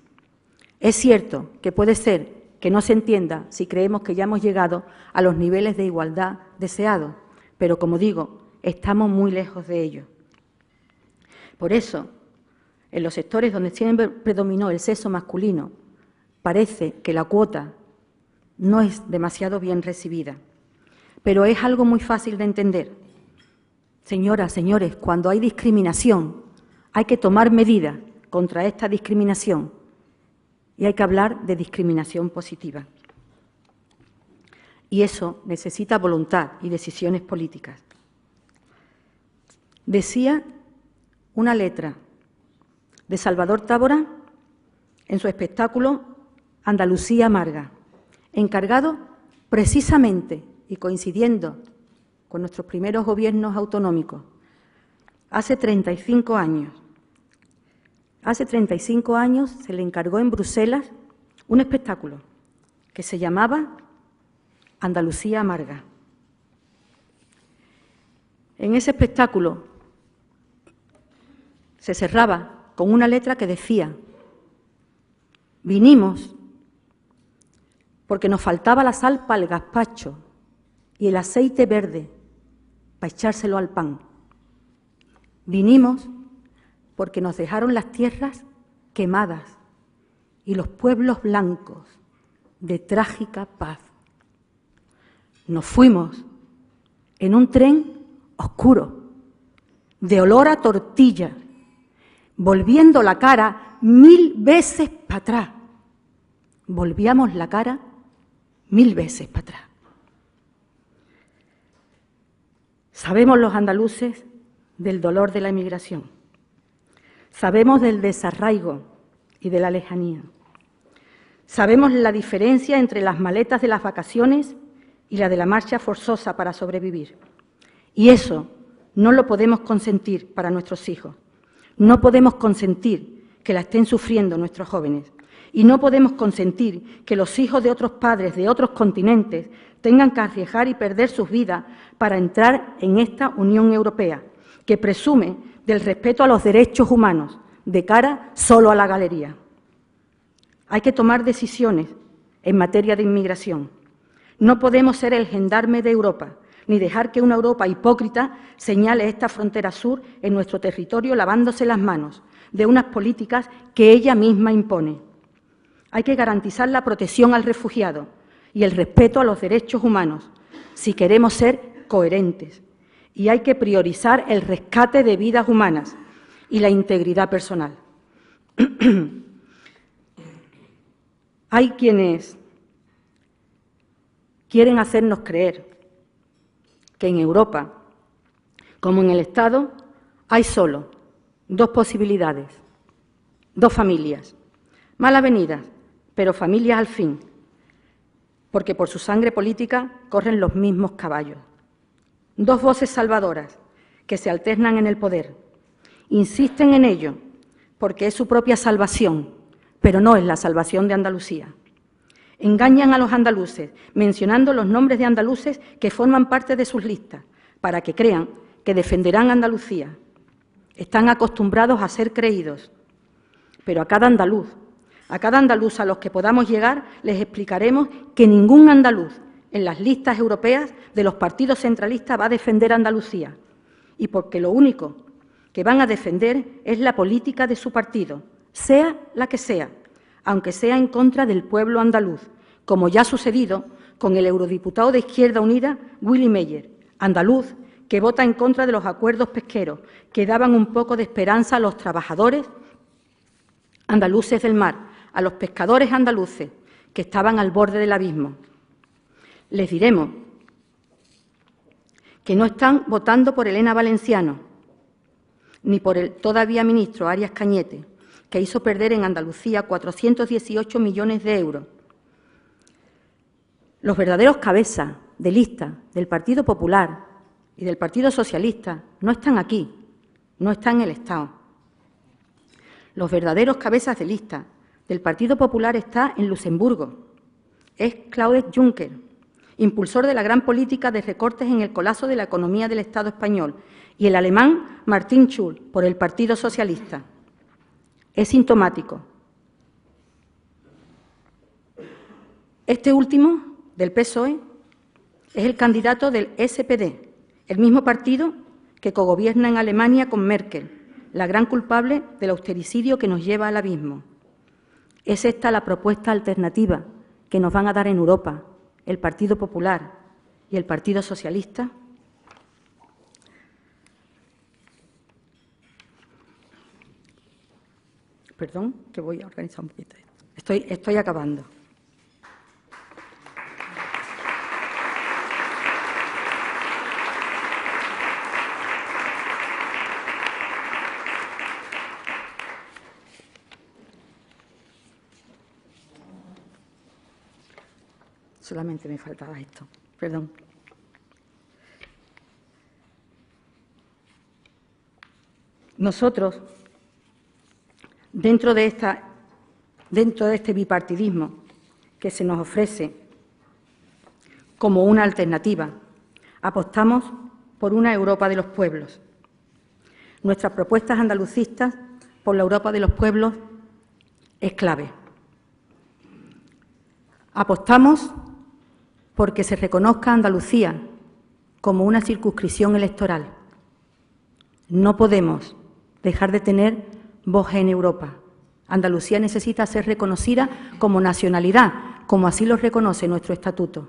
Es cierto que puede ser que no se entienda si creemos que ya hemos llegado a los niveles de igualdad deseados, pero, como digo, estamos muy lejos de ello. Por eso, en los sectores donde siempre predominó el sexo masculino, parece que la cuota no es demasiado bien recibida. Pero es algo muy fácil de entender. Señoras, señores, cuando hay discriminación, hay que tomar medidas contra esta discriminación y hay que hablar de discriminación positiva. Y eso necesita voluntad y decisiones políticas. Decía una letra de Salvador Tábora en su espectáculo Andalucía Amarga, encargado precisamente y coincidiendo con nuestros primeros gobiernos autonómicos, hace 35 años. Hace 35 años se le encargó en Bruselas un espectáculo que se llamaba Andalucía Amarga. En ese espectáculo se cerraba con una letra que decía: vinimos porque nos faltaba la sal para el gazpacho y el aceite verde para echárselo al pan. Vinimos porque nos dejaron las tierras quemadas y los pueblos blancos de trágica paz. Nos fuimos en un tren oscuro, de olor a tortilla, volviendo la cara 1000 veces para atrás. Volvíamos la cara 1000 veces para atrás. Sabemos los andaluces del dolor de la emigración. Sabemos del desarraigo y de la lejanía. Sabemos la diferencia entre las maletas de las vacaciones y la de la marcha forzosa para sobrevivir. Y eso no lo podemos consentir para nuestros hijos. No podemos consentir que la estén sufriendo nuestros jóvenes. Y no podemos consentir que los hijos de otros padres de otros continentes tengan que arriesgar y perder sus vidas para entrar en esta Unión Europea, que presume del respeto a los derechos humanos de cara solo a la galería. Hay que tomar decisiones en materia de inmigración. No podemos ser el gendarme de Europa, ni dejar que una Europa hipócrita señale esta frontera sur en nuestro territorio lavándose las manos de unas políticas que ella misma impone. Hay que garantizar la protección al refugiado y el respeto a los derechos humanos, si queremos ser coherentes. Y hay que priorizar el rescate de vidas humanas y la integridad personal. Hay quienes quieren hacernos creer que en Europa, como en el Estado, hay solo dos posibilidades, dos familias, mal avenidas, pero familias al fin, porque por su sangre política corren los mismos caballos. Dos voces salvadoras que se alternan en el poder. Insisten en ello porque es su propia salvación, pero no es la salvación de Andalucía. Engañan a los andaluces mencionando los nombres de andaluces que forman parte de sus listas para que crean que defenderán Andalucía. Están acostumbrados a ser creídos, pero a cada andaluz a los que podamos llegar les explicaremos que ningún andaluz en las listas europeas de los partidos centralistas va a defender Andalucía, y porque lo único que van a defender es la política de su partido, sea la que sea, aunque sea en contra del pueblo andaluz, como ya ha sucedido con el eurodiputado de Izquierda Unida, Willy Meyer, andaluz, que vota en contra de los acuerdos pesqueros que daban un poco de esperanza a los trabajadores andaluces del mar, a los pescadores andaluces que estaban al borde del abismo. Les diremos que no están votando por Elena Valenciano, ni por el todavía ministro Arias Cañete, que hizo perder en Andalucía 418 millones de euros. Los verdaderos cabezas de lista del Partido Popular y del Partido Socialista no están aquí, no están en el Estado. Los verdaderos cabezas de lista del Partido Popular están en Luxemburgo. Es Claude Juncker, impulsor de la gran política de recortes en el colapso de la economía del Estado español, y el alemán Martin Schulz, por el Partido Socialista. Es sintomático. Este último, del PSOE, es el candidato del SPD, el mismo partido que cogobierna en Alemania con Merkel, la gran culpable del austericidio que nos lleva al abismo. ¿Es esta la propuesta alternativa que nos van a dar en Europa el Partido Popular y el Partido Socialista? Perdón, que voy a organizar un poquito. Estoy acabando. Solamente me faltaba esto, perdón. Nosotros, dentro de este bipartidismo que se nos ofrece como una alternativa, apostamos por una Europa de los pueblos. Nuestras propuestas andalucistas por la Europa de los pueblos es clave. Apostamos porque se reconozca Andalucía como una circunscripción electoral. No podemos dejar de tener voz en Europa. Andalucía necesita ser reconocida como nacionalidad, como así lo reconoce nuestro estatuto.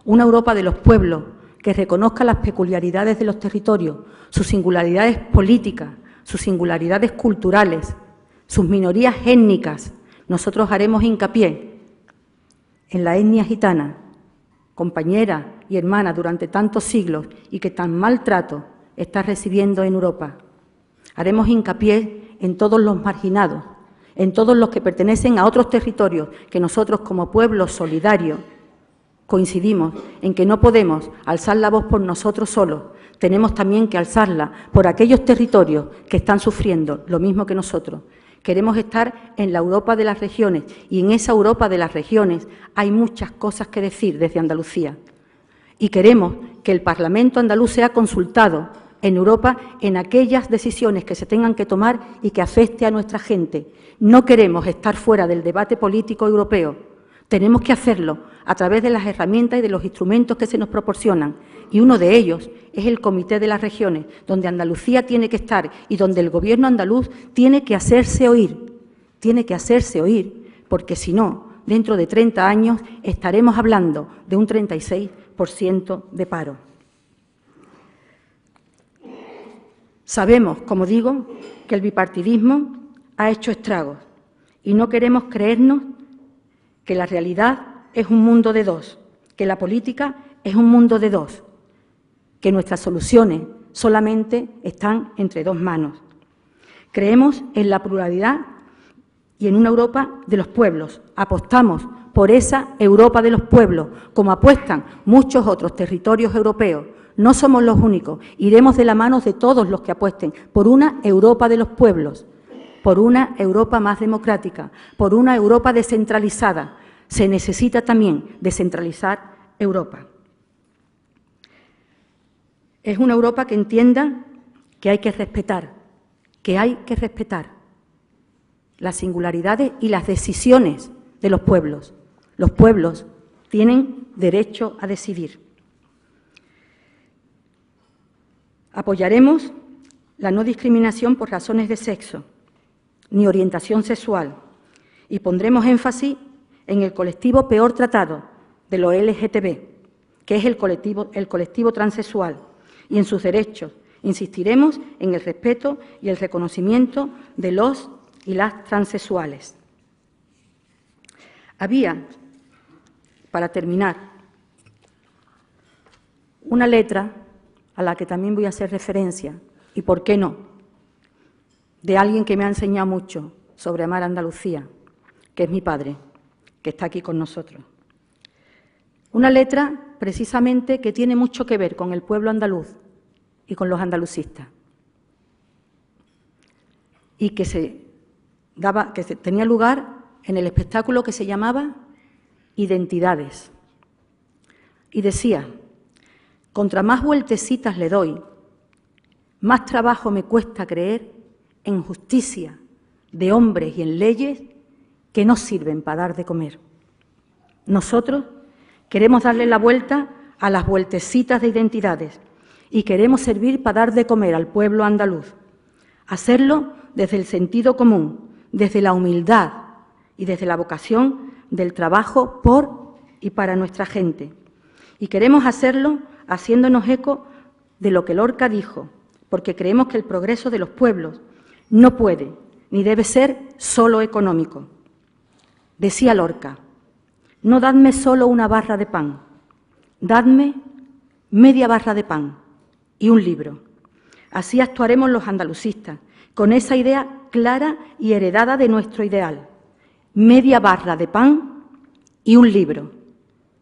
Una Europa de los pueblos, que reconozca las peculiaridades de los territorios, sus singularidades políticas, sus singularidades culturales, sus minorías étnicas. Nosotros haremos hincapié en la etnia gitana, compañera y hermana durante tantos siglos y que tan maltrato está recibiendo en Europa. Haremos hincapié en todos los marginados, en todos los que pertenecen a otros territorios que nosotros como pueblo solidario coincidimos en que no podemos alzar la voz por nosotros solos, tenemos también que alzarla por aquellos territorios que están sufriendo lo mismo que nosotros. Queremos estar en la Europa de las regiones y en esa Europa de las regiones hay muchas cosas que decir desde Andalucía. Y queremos que el Parlamento andaluz sea consultado en Europa en aquellas decisiones que se tengan que tomar y que afecte a nuestra gente. No queremos estar fuera del debate político europeo. Tenemos que hacerlo a través de las herramientas y de los instrumentos que se nos proporcionan. Y uno de ellos es el Comité de las Regiones, donde Andalucía tiene que estar y donde el Gobierno andaluz tiene que hacerse oír. Tiene que hacerse oír, porque si no, dentro de 30 años estaremos hablando de un 36% de paro. Sabemos, como digo, que el bipartidismo ha hecho estragos y no queremos creernos que la realidad es un mundo de dos, que la política es un mundo de dos, que nuestras soluciones solamente están entre dos manos. Creemos en la pluralidad y en una Europa de los pueblos. Apostamos por esa Europa de los pueblos, como apuestan muchos otros territorios europeos. No somos los únicos. Iremos de la mano de todos los que apuesten por una Europa de los pueblos, por una Europa más democrática, por una Europa descentralizada. Se necesita también descentralizar Europa. Es una Europa que entienda que hay que respetar las singularidades y las decisiones de los pueblos. Los pueblos tienen derecho a decidir. Apoyaremos la no discriminación por razones de sexo ni orientación sexual y pondremos énfasis en el colectivo peor tratado de los LGTB, que es el colectivo transexual, y en sus derechos. Insistiremos en el respeto y el reconocimiento de los y las transexuales. Había, para terminar, una letra a la que también voy a hacer referencia, y por qué no, de alguien que me ha enseñado mucho sobre amar a Andalucía, que es mi padre, que está aquí con nosotros. Una letra precisamente que tiene mucho que ver con el pueblo andaluz y con los andalucistas, y que tenía lugar en el espectáculo que se llamaba Identidades. Y decía: contra más vueltecitas le doy, más trabajo me cuesta creer en justicia de hombres y en leyes que no sirven para dar de comer. Nosotros queremos darle la vuelta a las vueltecitas de identidades y queremos servir para dar de comer al pueblo andaluz. Hacerlo desde el sentido común, desde la humildad y desde la vocación del trabajo por y para nuestra gente. Y queremos hacerlo haciéndonos eco de lo que Lorca dijo, porque creemos que el progreso de los pueblos no puede ni debe ser solo económico. Decía Lorca: no dadme solo una barra de pan, dadme media barra de pan y un libro. Así actuaremos los andalucistas, con esa idea clara y heredada de nuestro ideal: media barra de pan y un libro.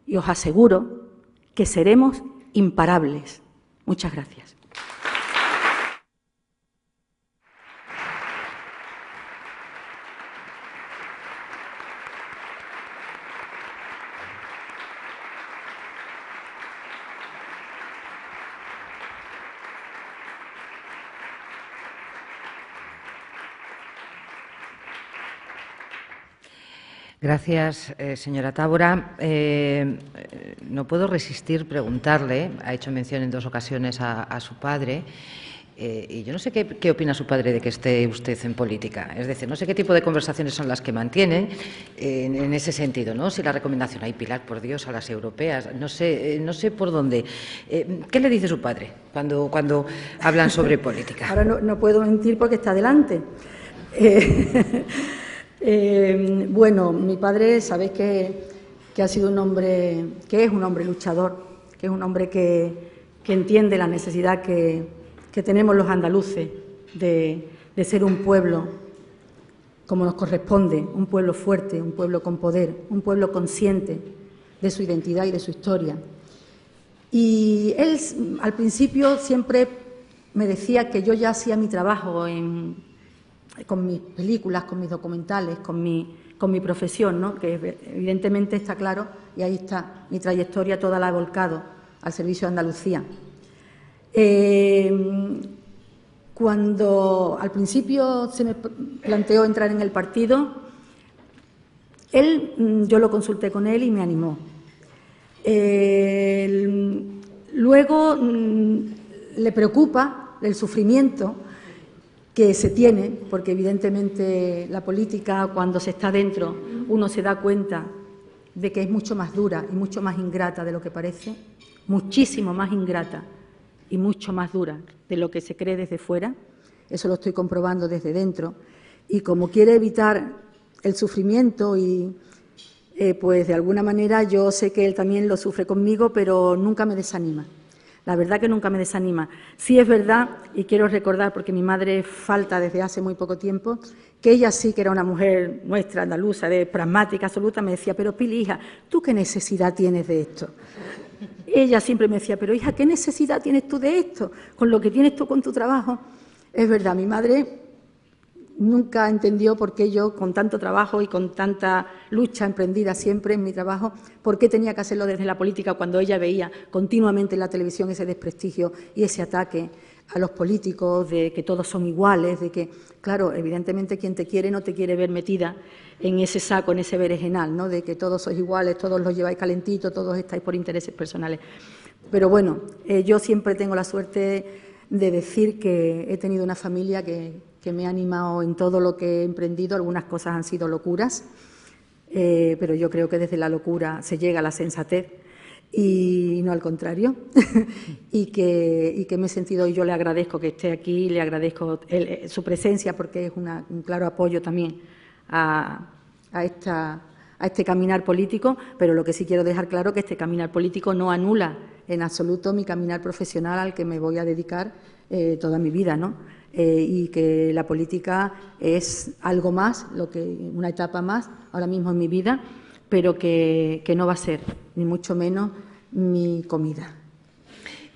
Y os aseguro que seremos imparables. Muchas gracias. Gracias, señora Tábora. No puedo resistir preguntarle, ha hecho mención en 2 ocasiones a su padre, Y yo no sé qué opina su padre de que esté usted en política. Es decir, no sé qué tipo de conversaciones son las que mantienen en ese sentido, ¿no? Si la recomendación, hay Pilar, por Dios, a las europeas, no sé por dónde. ¿Qué le dice su padre cuando hablan sobre política? Ahora no puedo mentir porque está delante. Bueno, mi padre, sabéis que ha sido un hombre, que es un hombre luchador, que es un hombre que entiende la necesidad que tenemos los andaluces de ser un pueblo como nos corresponde, un pueblo fuerte, un pueblo con poder, un pueblo consciente de su identidad y de su historia. Y él al principio siempre me decía que yo ya hacía mi trabajo con mis películas, con mis documentales, con mi profesión, ¿no? Que evidentemente está claro, y ahí está mi trayectoria, toda la he volcado al servicio de Andalucía. Cuando al principio se me planteó entrar en el partido, yo lo consulté con él y me animó. Luego le preocupa el sufrimiento que se tiene, porque evidentemente la política, cuando se está dentro, uno se da cuenta de que es mucho más dura y mucho más ingrata de lo que parece, muchísimo más ingrata y mucho más dura de lo que se cree desde fuera. Eso lo estoy comprobando desde dentro. Y como quiere evitar el sufrimiento pues de alguna manera yo sé que él también lo sufre conmigo, pero nunca me desanima. La verdad que nunca me desanima. Sí es verdad, y quiero recordar, porque mi madre falta desde hace muy poco tiempo, que ella sí que era una mujer nuestra, andaluza, pragmática, absoluta, me decía, pero Pili, hija, ¿tú qué necesidad tienes de esto? Ella siempre me decía, pero hija, ¿qué necesidad tienes tú de esto? Con lo que tienes tú con tu trabajo. Es verdad, mi madre nunca entendió por qué yo, con tanto trabajo y con tanta lucha emprendida siempre en mi trabajo, por qué tenía que hacerlo desde la política cuando ella veía continuamente en la televisión ese desprestigio y ese ataque a los políticos, de que todos son iguales, de que, claro, evidentemente quien te quiere no te quiere ver metida en ese saco, en ese berenjenal, ¿no? De que todos sois iguales, todos los lleváis calentitos, todos estáis por intereses personales. Pero bueno, yo siempre tengo la suerte de decir que he tenido una familia que me ha animado en todo lo que he emprendido. Algunas cosas han sido locuras, pero yo creo que desde la locura se llega a la sensatez y no al contrario. y que me he sentido, y yo le agradezco que esté aquí, le agradezco su presencia porque es un claro apoyo también a este caminar político, pero lo que sí quiero dejar claro es que este caminar político no anula en absoluto mi caminar profesional al que me voy a dedicar toda mi vida, ¿no? Y que la política es algo más, una etapa más ahora mismo en mi vida, pero que no va a ser, ni mucho menos, mi comida.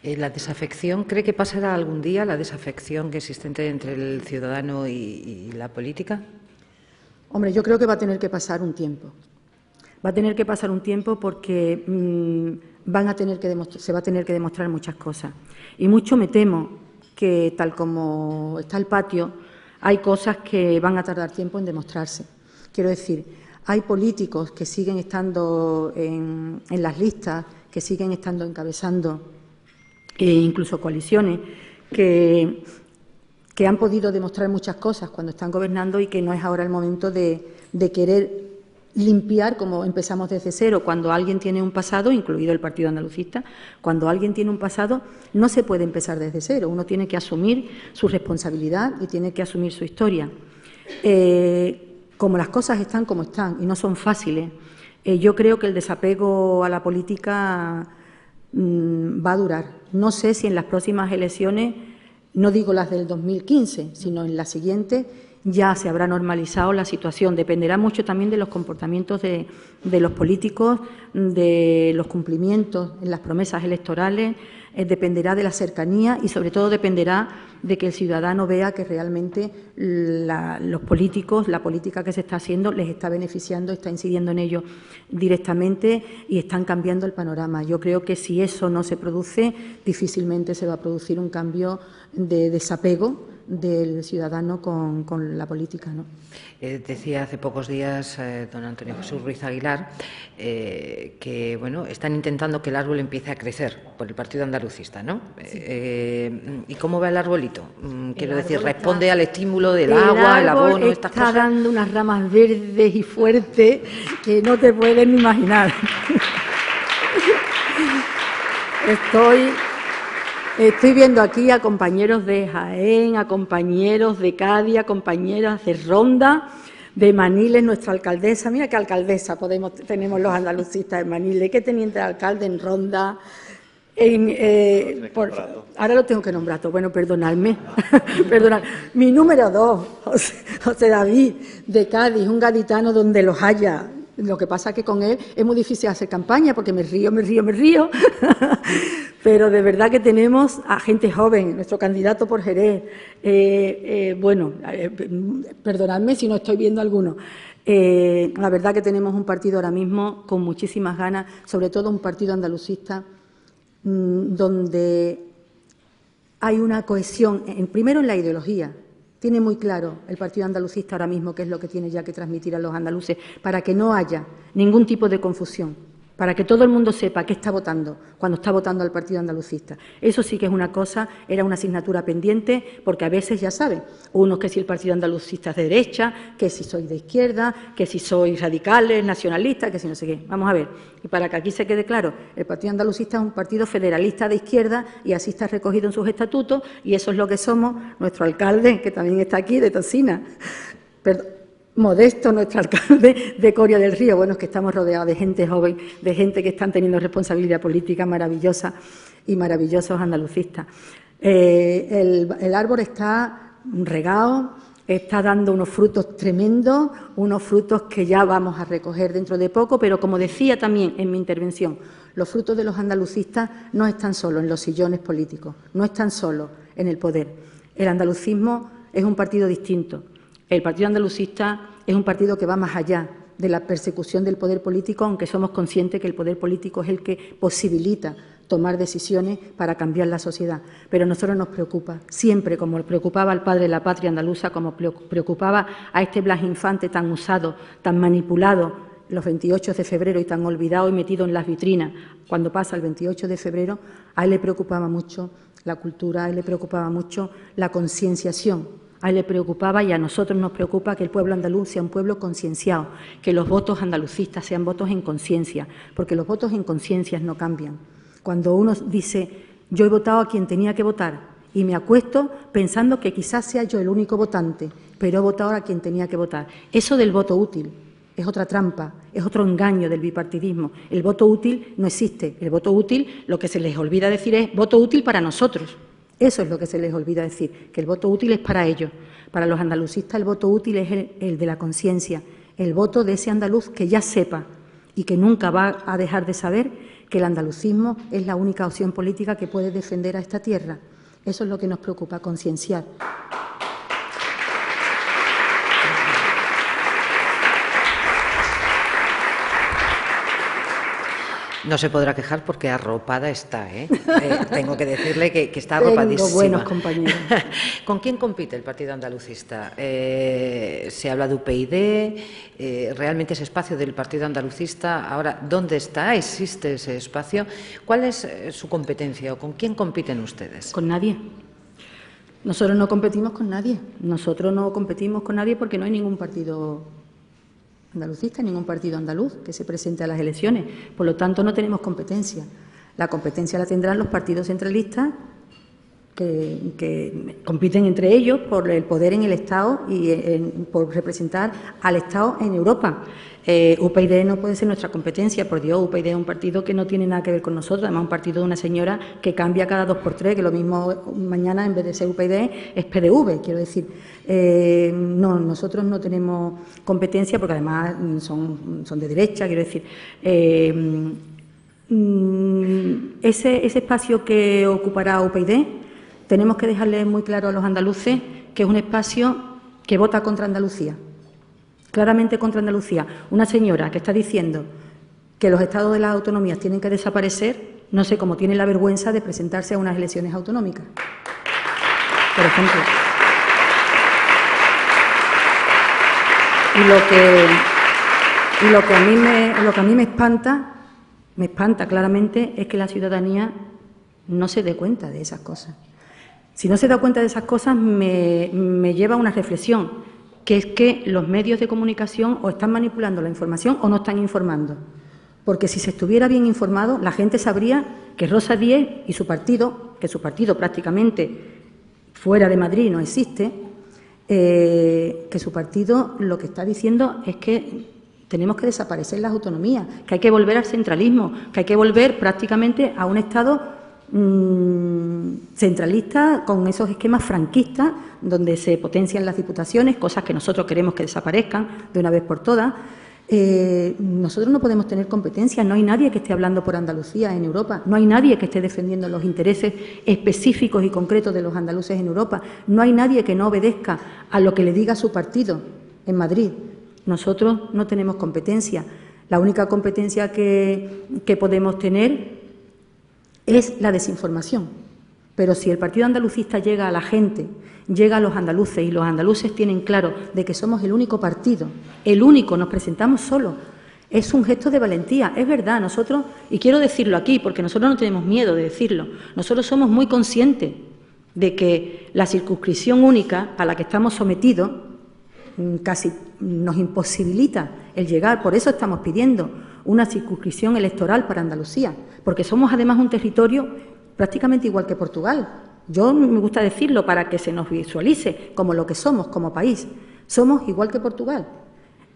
¿La desafección cree que pasará algún día, la desafección que existe entre el ciudadano y la política? Hombre, yo creo que va a tener que pasar un tiempo. Va a tener que pasar un tiempo porque se va a tener que demostrar muchas cosas. Y mucho me temo que, tal como está el patio, hay cosas que van a tardar tiempo en demostrarse. Quiero decir, hay políticos que siguen estando en las listas, que siguen estando encabezando incluso coaliciones, que han podido demostrar muchas cosas cuando están gobernando y que no es ahora el momento de querer limpiar, como empezamos desde cero. Cuando alguien tiene un pasado, incluido el Partido Andalucista, cuando alguien tiene un pasado, no se puede empezar desde cero. Uno tiene que asumir su responsabilidad y tiene que asumir su historia. Como las cosas están como están y no son fáciles, yo creo que el desapego a la política va a durar. No sé si en las próximas elecciones, no digo las del 2015, sino en las siguientes, ya se habrá normalizado la situación. Dependerá mucho también de los comportamientos de los políticos, de los cumplimientos en las promesas electorales, dependerá de la cercanía y, sobre todo, dependerá de que el ciudadano vea que realmente los políticos, la política que se está haciendo, les está beneficiando, está incidiendo en ellos directamente y están cambiando el panorama. Yo creo que si eso no se produce, difícilmente se va a producir un cambio de desapego del ciudadano con la política, ¿no? Decía hace pocos días don Antonio Jesús Ruiz Aguilar que bueno, están intentando que el árbol empiece a crecer por el Partido Andalucista, ¿no? Sí. ¿Y cómo va el arbolito? Quiero decir, ¿responde al estímulo del agua, el abono, estas cosas? Está dando unas ramas verdes y fuertes que no te puedes ni imaginar. Estoy viendo aquí a compañeros de Jaén, a compañeros de Cádiz, a compañeras de Ronda, de Maniles, nuestra alcaldesa. Mira qué alcaldesa tenemos los andalucistas en Maniles, qué teniente de alcalde en Ronda. Ahora lo tengo que nombrar todo. Bueno, perdonadme. Perdonad. Mi número 2, José David, de Cádiz, un gaditano donde los haya. Lo que pasa es que con él es muy difícil hacer campaña porque me río. Pero de verdad que tenemos a gente joven, nuestro candidato por Jerez. Perdonadme si no estoy viendo alguno. La verdad que tenemos un partido ahora mismo con muchísimas ganas, sobre todo un partido andalucista donde hay una cohesión, primero en la ideología. Tiene muy claro el Partido Andalucista ahora mismo qué es lo que tiene ya que transmitir a los andaluces para que no haya ningún tipo de confusión, para que todo el mundo sepa qué está votando cuando está votando al Partido Andalucista. Eso sí que es una cosa, era una asignatura pendiente, porque a veces, ya saben, unos que si el Partido Andalucista es de derecha, que si soy de izquierda, que si soy radicales, nacionalistas, que si no sé qué. Vamos a ver, y para que aquí se quede claro, el Partido Andalucista es un partido federalista de izquierda y así está recogido en sus estatutos, y eso es lo que somos. Nuestro alcalde, que también está aquí, de Tocina, Modesto, nuestro alcalde de Coria del Río. Bueno, es que estamos rodeados de gente joven, de gente que están teniendo responsabilidad política maravillosa y maravillosos andalucistas. El árbol está regado, está dando unos frutos tremendos, unos frutos que ya vamos a recoger dentro de poco, pero como decía también en mi intervención, los frutos de los andalucistas no están solo en los sillones políticos, no están solo en el poder. El andalucismo es un partido distinto. El Partido Andalucista es un partido que va más allá de la persecución del poder político, aunque somos conscientes que el poder político es el que posibilita tomar decisiones para cambiar la sociedad. Pero a nosotros nos preocupa, siempre como preocupaba al padre de la patria andaluza, como preocupaba a este Blas Infante tan usado, tan manipulado los 28 de febrero y tan olvidado y metido en las vitrinas. Cuando pasa el 28 de febrero, a él le preocupaba mucho la cultura, a él le preocupaba mucho la concienciación. A él le preocupaba y a nosotros nos preocupa que el pueblo andaluz sea un pueblo concienciado, que los votos andalucistas sean votos en conciencia, porque los votos en conciencia no cambian. Cuando uno dice, yo he votado a quien tenía que votar y me acuesto pensando que quizás sea yo el único votante, pero he votado a quien tenía que votar. Eso del voto útil es otra trampa, es otro engaño del bipartidismo. El voto útil no existe. El voto útil, lo que se les olvida decir es voto útil para nosotros. Eso es lo que se les olvida decir, que el voto útil es para ellos. Para los andalucistas el voto útil es el de la conciencia, el voto de ese andaluz que ya sepa y que nunca va a dejar de saber que el andalucismo es la única opción política que puede defender a esta tierra. Eso es lo que nos preocupa, concienciar. No se podrá quejar porque arropada está, ¿eh? Tengo que decirle que está arropadísima. Tengo buenos compañeros. ¿Con quién compite el Partido Andalucista? Se habla de UPyD, realmente ese espacio del Partido Andalucista, ahora, ¿dónde está? ¿Existe ese espacio? ¿Cuál es su competencia o con quién compiten ustedes? Con nadie. Nosotros no competimos con nadie. Nosotros no competimos con nadie porque no hay ningún partido andalucista, ningún partido andaluz que se presente a las elecciones. Por lo tanto, no tenemos competencia. La competencia la tendrán los partidos centralistas que compiten entre ellos por el poder en el Estado y por representar al Estado en Europa. UPyD no puede ser nuestra competencia, por Dios. UPyD es un partido que no tiene nada que ver con nosotros, además un partido de una señora que cambia cada 2 por 3, que lo mismo mañana en vez de ser UPyD es PDV, quiero decir. No, nosotros no tenemos competencia porque además son de derecha, quiero decir. Ese espacio que ocupará UPyD tenemos que dejarle muy claro a los andaluces que es un espacio que vota contra Andalucía, claramente contra Andalucía. Una señora que está diciendo que los estados de las autonomías tienen que desaparecer, no sé cómo tiene la vergüenza de presentarse a unas elecciones autonómicas, por ejemplo. Y lo que a mí me espanta claramente es que la ciudadanía no se dé cuenta de esas cosas. Si no se da cuenta de esas cosas, me lleva a una reflexión, que es que los medios de comunicación o están manipulando la información o no están informando. Porque si se estuviera bien informado, la gente sabría que Rosa Díez y su partido, que su partido prácticamente fuera de Madrid no existe, que su partido lo que está diciendo es que tenemos que desaparecer las autonomías, que hay que volver al centralismo, que hay que volver prácticamente a un Estado centralista con esos esquemas franquistas donde se potencian las diputaciones, cosas que nosotros queremos que desaparezcan de una vez por todas. Nosotros no podemos tener competencia, no hay nadie que esté hablando por Andalucía en Europa, no hay nadie que esté defendiendo los intereses específicos y concretos de los andaluces en Europa, no hay nadie que no obedezca a lo que le diga su partido en Madrid. Nosotros no tenemos competencia. La única competencia que podemos tener es la desinformación. Pero si el Partido Andalucista llega a la gente, llega a los andaluces y los andaluces tienen claro de que somos el único partido, el único, nos presentamos solos, es un gesto de valentía. Es verdad, nosotros, y quiero decirlo aquí porque nosotros no tenemos miedo de decirlo, nosotros somos muy conscientes de que la circunscripción única a la que estamos sometidos casi nos imposibilita el llegar. Por eso estamos pidiendo una circunscripción electoral para Andalucía, porque somos además un territorio prácticamente igual que Portugal. Yo me gusta decirlo para que se nos visualice como lo que somos como país. Somos igual que Portugal.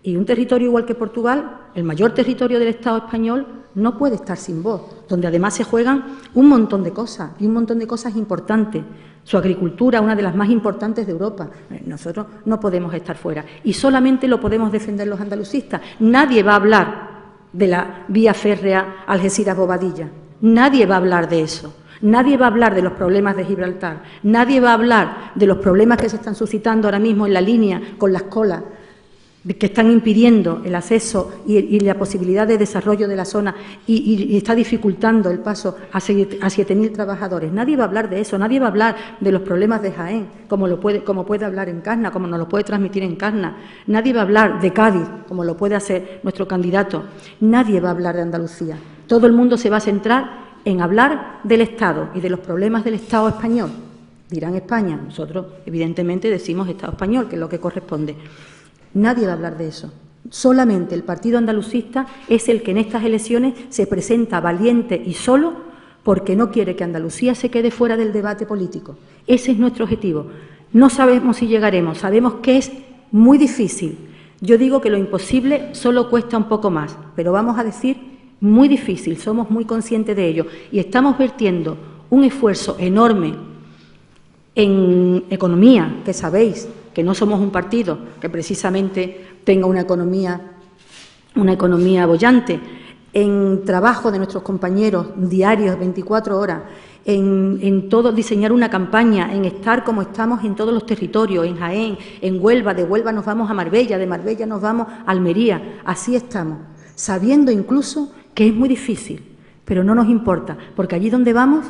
Y un territorio igual que Portugal, el mayor territorio del Estado español, no puede estar sin voz, donde además se juegan un montón de cosas, y un montón de cosas importantes. Su agricultura, una de las más importantes de Europa. Nosotros no podemos estar fuera. Y solamente lo podemos defender los andalucistas. Nadie va a hablar de la vía férrea Algeciras-Bobadilla. Nadie va a hablar de eso. Nadie va a hablar de los problemas de Gibraltar. Nadie va a hablar de los problemas que se están suscitando ahora mismo en la línea con las colas, que están impidiendo el acceso y la posibilidad de desarrollo de la zona y está dificultando el paso a 7.000 trabajadores. Nadie va a hablar de eso, nadie va a hablar de los problemas de Jaén, como puede hablar en Casna, como nos lo puede transmitir en Casna. Nadie va a hablar de Cádiz, como lo puede hacer nuestro candidato. Nadie va a hablar de Andalucía. Todo el mundo se va a centrar en hablar del Estado y de los problemas del Estado español. Dirán España, nosotros evidentemente decimos Estado español, que es lo que corresponde. Nadie va a hablar de eso. Solamente el Partido Andalucista es el que en estas elecciones se presenta valiente y solo porque no quiere que Andalucía se quede fuera del debate político. Ese es nuestro objetivo. No sabemos si llegaremos, sabemos que es muy difícil. Yo digo que lo imposible solo cuesta un poco más, pero vamos a decir muy difícil, somos muy conscientes de ello y estamos vertiendo un esfuerzo enorme en economía, que sabéis que no somos un partido que precisamente tenga una economía boyante, en trabajo de nuestros compañeros diarios, 24 horas, en todo diseñar una campaña, en estar como estamos en todos los territorios, en Jaén, en Huelva, de Huelva nos vamos a Marbella, de Marbella nos vamos a Almería, así estamos, sabiendo incluso que es muy difícil, pero no nos importa, porque allí donde vamos,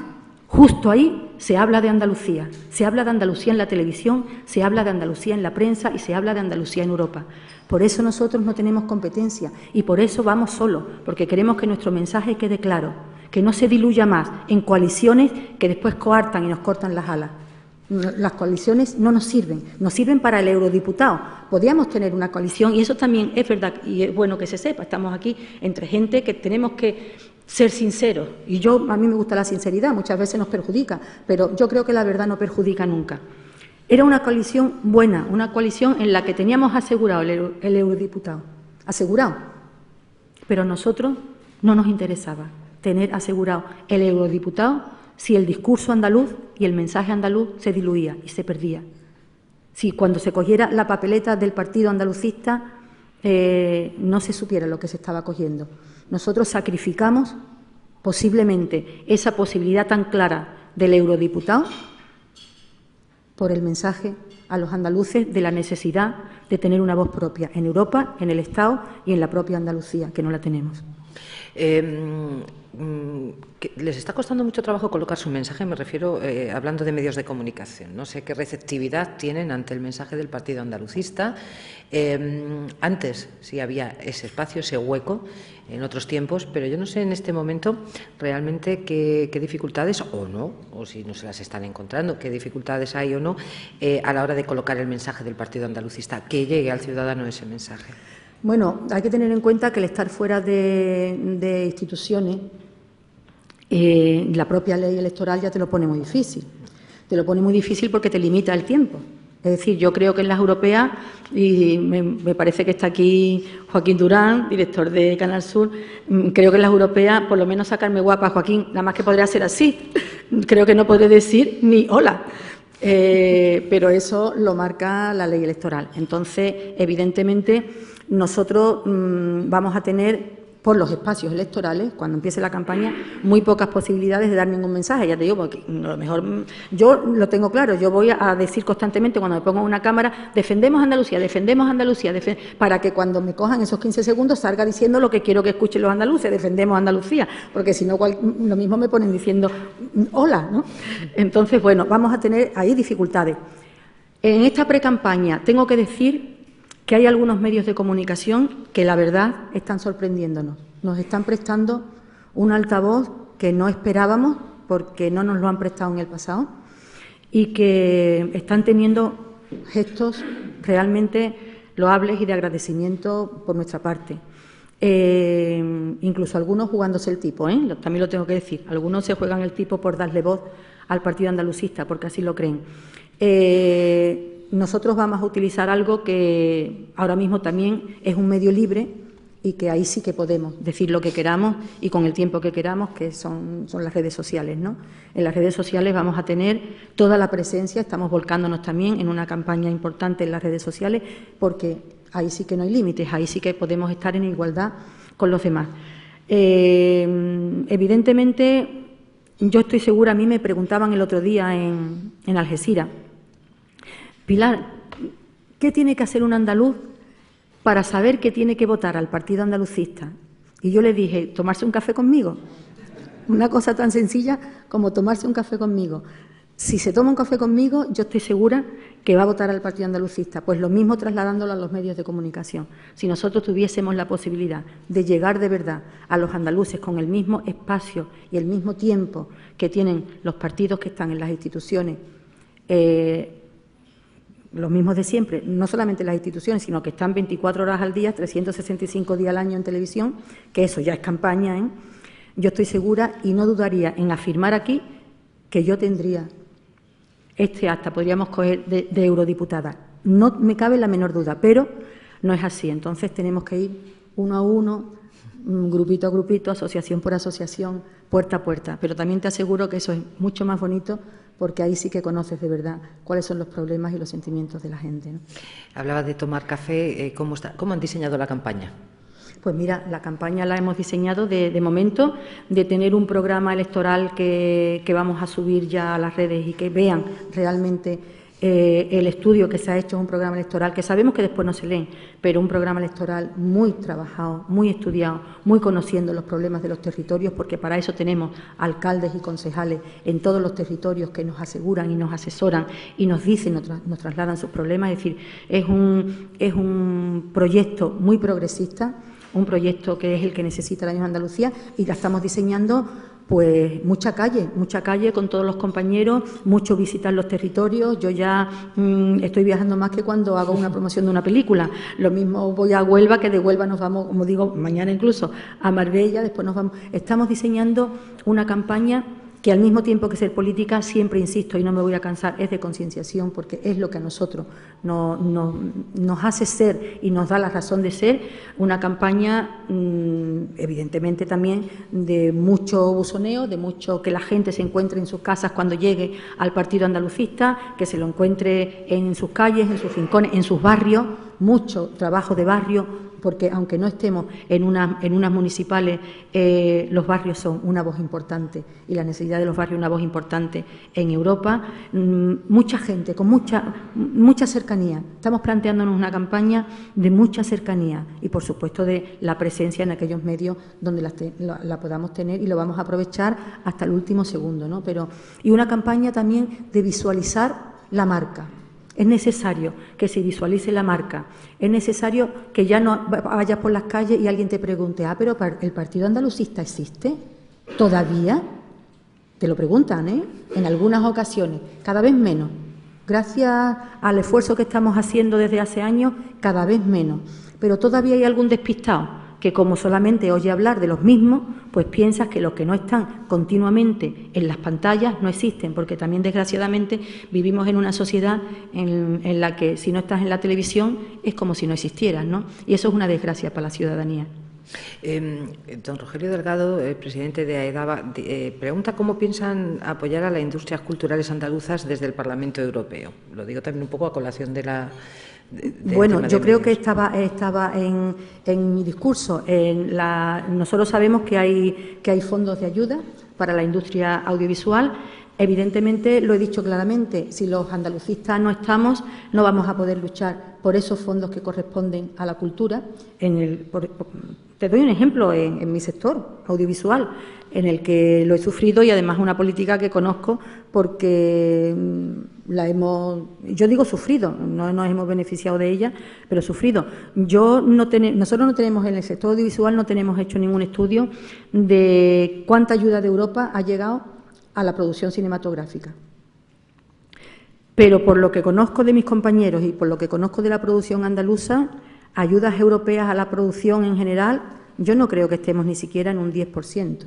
justo ahí, se habla de Andalucía. Se habla de Andalucía en la televisión, se habla de Andalucía en la prensa y se habla de Andalucía en Europa. Por eso nosotros no tenemos competencia y por eso vamos solos, porque queremos que nuestro mensaje quede claro, que no se diluya más en coaliciones que después coartan y nos cortan las alas. Las coaliciones no nos sirven para el eurodiputado. Podríamos tener una coalición y eso también es verdad y es bueno que se sepa. Estamos aquí entre gente que tenemos que ser sinceros y a mí me gusta la sinceridad, muchas veces nos perjudica, pero yo creo que la verdad no perjudica nunca. Era una coalición buena, una coalición en la que teníamos asegurado el eurodiputado, asegurado, pero a nosotros no nos interesaba tener asegurado el eurodiputado si el discurso andaluz y el mensaje andaluz se diluía y se perdía. Si cuando se cogiera la papeleta del partido andalucista no se supiera lo que se estaba cogiendo. Nosotros sacrificamos posiblemente esa posibilidad tan clara del eurodiputado por el mensaje a los andaluces de la necesidad de tener una voz propia en Europa, en el Estado y en la propia Andalucía, que no la tenemos. que les está costando mucho trabajo colocar su mensaje, me refiero hablando de medios de comunicación. No sé qué receptividad tienen ante el mensaje del Partido Andalucista. Antes sí había ese espacio, ese hueco, en otros tiempos, pero yo no sé en este momento realmente qué dificultades, o no, o si no se las están encontrando, qué dificultades hay o no a la hora de colocar el mensaje del Partido Andalucista, que llegue al ciudadano ese mensaje. Bueno, hay que tener en cuenta que el estar fuera de instituciones, la propia ley electoral ya te lo pone muy difícil. Te lo pone muy difícil porque te limita el tiempo. Es decir, yo creo que en las europeas, y me parece que está aquí Joaquín Durán, director de Canal Sur, creo que en las europeas, por lo menos sacarme guapa, Joaquín, nada más que podría ser así. Creo que no podré decir ni hola. Pero eso lo marca la ley electoral. Entonces, evidentemente, nosotros vamos a tener, por los espacios electorales, cuando empiece la campaña, muy pocas posibilidades de dar ningún mensaje. Ya te digo, porque a lo mejor yo lo tengo claro, yo voy a decir constantemente cuando me pongo en una cámara, defendemos Andalucía, para que cuando me cojan esos 15 segundos salga diciendo lo que quiero que escuchen los andaluces, defendemos Andalucía, porque si no, lo mismo me ponen diciendo hola, ¿no? Entonces, bueno, vamos a tener ahí dificultades. En esta precampaña tengo que decir que hay algunos medios de comunicación que, la verdad, están sorprendiéndonos. Nos están prestando un altavoz que no esperábamos porque no nos lo han prestado en el pasado y que están teniendo gestos realmente loables y de agradecimiento por nuestra parte. Incluso algunos jugándose el tipo, también lo tengo que decir. Algunos se juegan el tipo por darle voz al Partido Andalucista, porque así lo creen. Nosotros vamos a utilizar algo que ahora mismo también es un medio libre y que ahí sí que podemos decir lo que queramos y con el tiempo que queramos, que son las redes sociales, ¿no? En las redes sociales vamos a tener toda la presencia, estamos volcándonos también en una campaña importante en las redes sociales, porque ahí sí que no hay límites, ahí sí que podemos estar en igualdad con los demás. Evidentemente, yo estoy segura, a mí me preguntaban el otro día en Algeciras, Pilar, ¿qué tiene que hacer un andaluz para saber que tiene que votar al Partido Andalucista? Y yo le dije, tomarse un café conmigo. Una cosa tan sencilla como tomarse un café conmigo. Si se toma un café conmigo, yo estoy segura que va a votar al Partido Andalucista. Pues lo mismo trasladándolo a los medios de comunicación. Si nosotros tuviésemos la posibilidad de llegar de verdad a los andaluces con el mismo espacio y el mismo tiempo que tienen los partidos que están en las instituciones, los mismos de siempre, no solamente las instituciones, sino que están 24 horas al día, 365 días al año en televisión, que eso ya es campaña, Yo estoy segura y no dudaría en afirmar aquí que yo tendría este acta, podríamos coger de eurodiputada. No me cabe la menor duda, pero no es así. Entonces tenemos que ir uno a uno, grupito a grupito, asociación por asociación, puerta a puerta. Pero también te aseguro que eso es mucho más bonito, porque ahí sí que conoces de verdad cuáles son los problemas y los sentimientos de la gente, ¿no? Hablabas de tomar café. ¿Cómo han diseñado la campaña? Pues mira, la campaña la hemos diseñado de momento, de tener un programa electoral que vamos a subir ya a las redes y que vean realmente el estudio que se ha hecho. Es un programa electoral que sabemos que después no se leen, pero un programa electoral muy trabajado, muy estudiado, muy conociendo los problemas de los territorios, porque para eso tenemos alcaldes y concejales en todos los territorios que nos aseguran y nos asesoran y nos dicen, nos trasladan sus problemas. Es decir, es un proyecto muy progresista, un proyecto que es el que necesita la misma Andalucía, y la estamos diseñando pues mucha calle con todos los compañeros, mucho visitar los territorios. Yo ya estoy viajando más que cuando hago una promoción de una película. Lo mismo voy a Huelva, que de Huelva nos vamos, como digo, mañana incluso a Marbella, después nos vamos. Estamos diseñando una campaña que al mismo tiempo que ser política, siempre insisto y no me voy a cansar, es de concienciación, porque es lo que a nosotros nos hace ser y nos da la razón de ser. Una campaña, evidentemente también, de mucho buzoneo, de mucho que la gente se encuentre en sus casas cuando llegue al Partido Andalucista, que se lo encuentre en sus calles, en sus rincones, en sus barrios, mucho trabajo de barrio, porque aunque no estemos en unas municipales, los barrios son una voz importante y la necesidad de los barrios una voz importante en Europa. Mucha gente, con mucha cercanía. Estamos planteándonos una campaña de mucha cercanía y, por supuesto, de la presencia en aquellos medios donde la podamos tener, y lo vamos a aprovechar hasta el último segundo, ¿no? Y una campaña también de visualizar la marca. Es necesario que se visualice la marca. Es necesario que ya no vayas por las calles y alguien te pregunte, pero ¿el Partido Andalucista existe todavía? Te lo preguntan, en algunas ocasiones, cada vez menos. Gracias al esfuerzo que estamos haciendo desde hace años, cada vez menos. Pero todavía hay algún despistado que, como solamente oye hablar de los mismos, pues piensas que los que no están continuamente en las pantallas no existen, porque también, desgraciadamente, vivimos en una sociedad en la que, si no estás en la televisión, es como si no existieras, ¿no? Y eso es una desgracia para la ciudadanía. Don Rogelio Delgado, presidente de AEDABA, pregunta cómo piensan apoyar a las industrias culturales andaluzas desde el Parlamento Europeo. Lo digo también un poco a colación de la... Bueno, yo creo que estaba en mi discurso. Nosotros sabemos que hay fondos de ayuda para la industria audiovisual. Evidentemente, lo he dicho claramente, si los andalucistas no estamos, no vamos a poder luchar por esos fondos que corresponden a la cultura. Te doy un ejemplo en mi sector audiovisual, en el que lo he sufrido, y además una política que conozco porque yo digo sufrido, no nos hemos beneficiado de ella, pero sufrido. Nosotros no tenemos, en el sector audiovisual, no tenemos hecho ningún estudio de cuánta ayuda de Europa ha llegado a la producción cinematográfica. Pero por lo que conozco de mis compañeros y por lo que conozco de la producción andaluza, ayudas europeas a la producción en general, yo no creo que estemos ni siquiera en un 10%.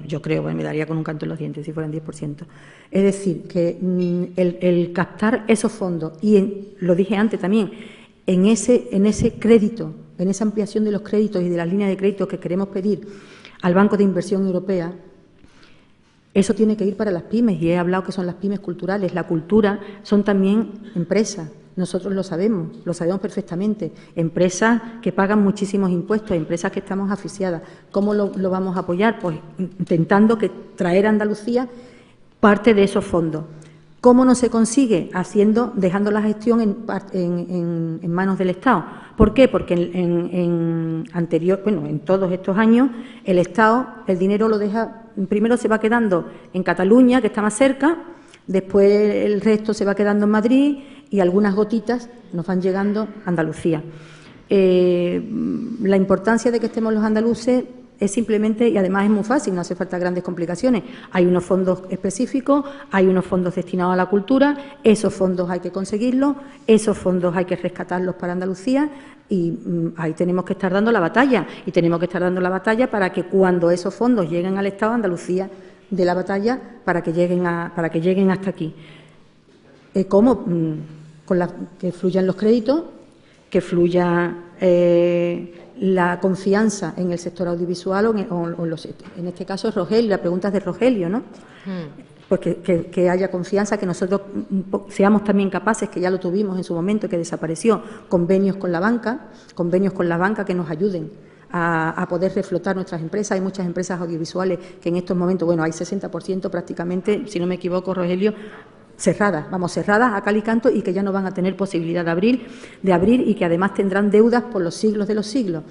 Yo creo, me daría con un canto en los dientes si fueran 10%. Es decir, que el captar esos fondos, y lo dije antes también, en ese crédito, en esa ampliación de los créditos y de las líneas de crédito que queremos pedir al Banco de Inversión Europea, eso tiene que ir para las pymes, y he hablado que son las pymes culturales. La cultura son también empresas. Nosotros lo sabemos perfectamente. Empresas que pagan muchísimos impuestos, empresas que estamos asfixiadas. ¿Cómo lo vamos a apoyar? Pues intentando traer a Andalucía parte de esos fondos. ¿Cómo no se consigue? Dejando la gestión en manos del Estado. ¿Por qué? Porque en todos estos años, el Estado, el dinero lo deja, primero se va quedando en Cataluña, que está más cerca, después el resto se va quedando en Madrid, y algunas gotitas nos van llegando a Andalucía. La importancia de que estemos los andaluces es simplemente, y además es muy fácil, no hace falta grandes complicaciones. Hay unos fondos específicos, hay unos fondos destinados a la cultura, esos fondos hay que conseguirlos, esos fondos hay que rescatarlos para Andalucía, y ahí tenemos que estar dando la batalla, y tenemos que estar dando la batalla para que cuando esos fondos lleguen al Estado, Andalucía dé la batalla para que lleguen hasta aquí. ¿Cómo? Que fluyan los créditos, que fluya la confianza en el sector audiovisual en este caso Rogelio, la pregunta es de Rogelio, ¿no? Pues que haya confianza, que nosotros seamos también capaces, que ya lo tuvimos en su momento, que desapareció, convenios con la banca que nos ayuden a poder reflotar nuestras empresas. Hay muchas empresas audiovisuales que en estos momentos, hay 60% prácticamente, si no me equivoco, Rogelio, cerradas a cal y canto, y que ya no van a tener posibilidad de abrir, y que además tendrán deudas por los siglos de los siglos.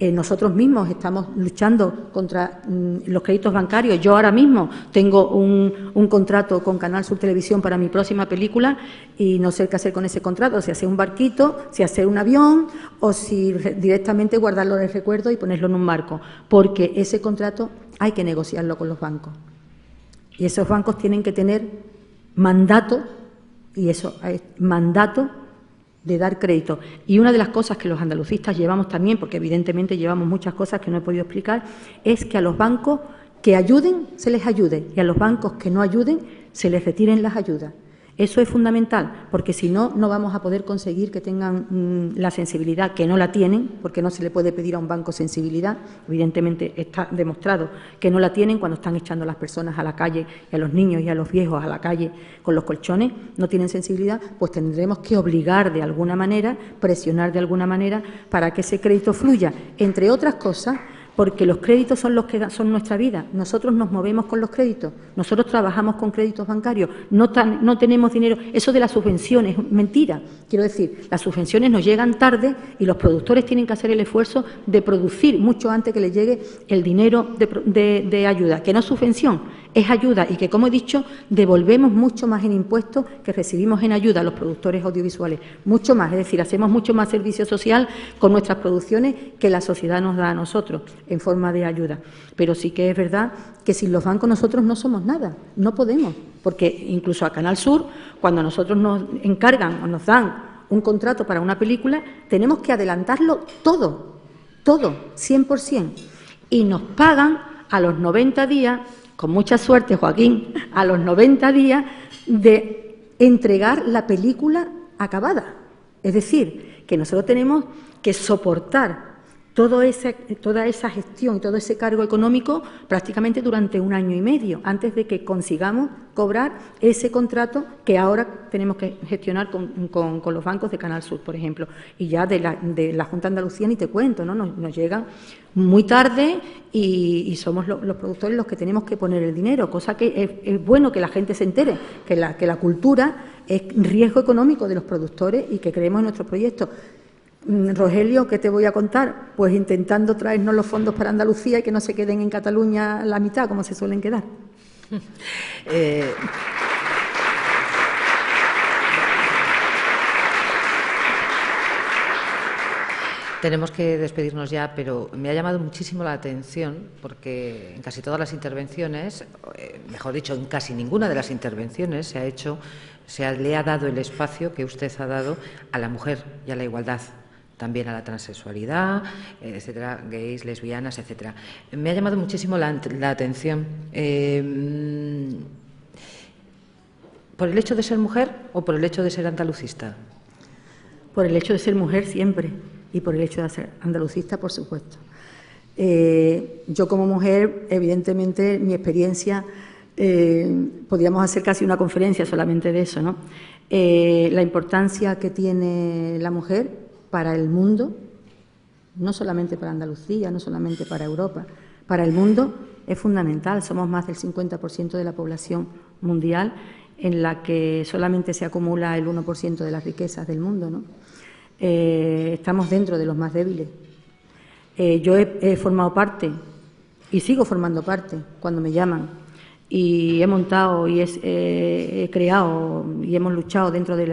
Nosotros mismos estamos luchando contra los créditos bancarios. Yo ahora mismo tengo un contrato con Canal Sur Televisión para mi próxima película, y no sé qué hacer con ese contrato, si hacer un barquito, si hacer un avión, o si directamente guardarlo en el recuerdo y ponerlo en un marco, porque ese contrato hay que negociarlo con los bancos. Y esos bancos tienen que tener mandato, y eso es mandato de dar crédito. Y una de las cosas que los andalucistas llevamos también, porque evidentemente llevamos muchas cosas que no he podido explicar, es que a los bancos que ayuden se les ayude, y a los bancos que no ayuden se les retiren las ayudas. Eso es fundamental, porque si no, no vamos a poder conseguir que tengan la sensibilidad, que no la tienen, porque no se le puede pedir a un banco sensibilidad. Evidentemente está demostrado que no la tienen cuando están echando a las personas a la calle, y a los niños y a los viejos a la calle con los colchones, no tienen sensibilidad, pues tendremos que obligar de alguna manera, presionar de alguna manera para que ese crédito fluya, entre otras cosas, porque los créditos son los que son nuestra vida. Nosotros nos movemos con los créditos, nosotros trabajamos con créditos bancarios, no tenemos dinero. Eso de las subvenciones es mentira. Quiero decir, las subvenciones nos llegan tarde y los productores tienen que hacer el esfuerzo de producir mucho antes que les llegue el dinero de ayuda, que no es subvención, es ayuda y que, como he dicho, devolvemos mucho más en impuestos que recibimos en ayuda a los productores audiovisuales, mucho más, es decir, hacemos mucho más servicio social con nuestras producciones que la sociedad nos da a nosotros en forma de ayuda. Pero sí que es verdad que sin los bancos nosotros no somos nada, no podemos, porque incluso a Canal Sur, cuando nosotros nos encargan o nos dan un contrato para una película, tenemos que adelantarlo todo, 100%, y nos pagan a los 90 días, con mucha suerte, Joaquín, a los 90 días de entregar la película acabada. Es decir, que nosotros tenemos que soportar toda esa gestión y todo ese cargo económico prácticamente durante 1 año y medio, antes de que consigamos cobrar ese contrato que ahora tenemos que gestionar con los bancos de Canal Sur, por ejemplo. Y ya de la Junta de Andalucía ni te cuento, ¿no? Nos llegan muy tarde y somos los productores los que tenemos que poner el dinero, cosa que es bueno que la gente se entere, que la cultura es riesgo económico de los productores y que creemos en nuestro proyecto. Rogelio, ¿qué te voy a contar? Pues intentando traernos los fondos para Andalucía y que no se queden en Cataluña la mitad, como se suelen quedar. Tenemos que despedirnos ya, pero me ha llamado muchísimo la atención porque en casi todas las intervenciones, mejor dicho, en casi ninguna de las intervenciones le ha dado el espacio que usted ha dado a la mujer y a la igualdad, también a la transexualidad, etcétera, gays, lesbianas, etcétera. Me ha llamado muchísimo la atención. ¿Por el hecho de ser mujer o por el hecho de ser andalucista? Por el hecho de ser mujer siempre y por el hecho de ser andalucista, por supuesto. Yo como mujer, evidentemente, mi experiencia, podríamos hacer casi una conferencia solamente de eso, ¿no? La importancia que tiene la mujer para el mundo, no solamente para Andalucía, no solamente para Europa, para el mundo es fundamental. Somos más del 50% de la población mundial, en la que solamente se acumula el 1% de las riquezas del mundo, ¿no? Estamos dentro de los más débiles. Yo he formado parte y sigo formando parte cuando me llaman, y he montado y he creado y hemos luchado dentro de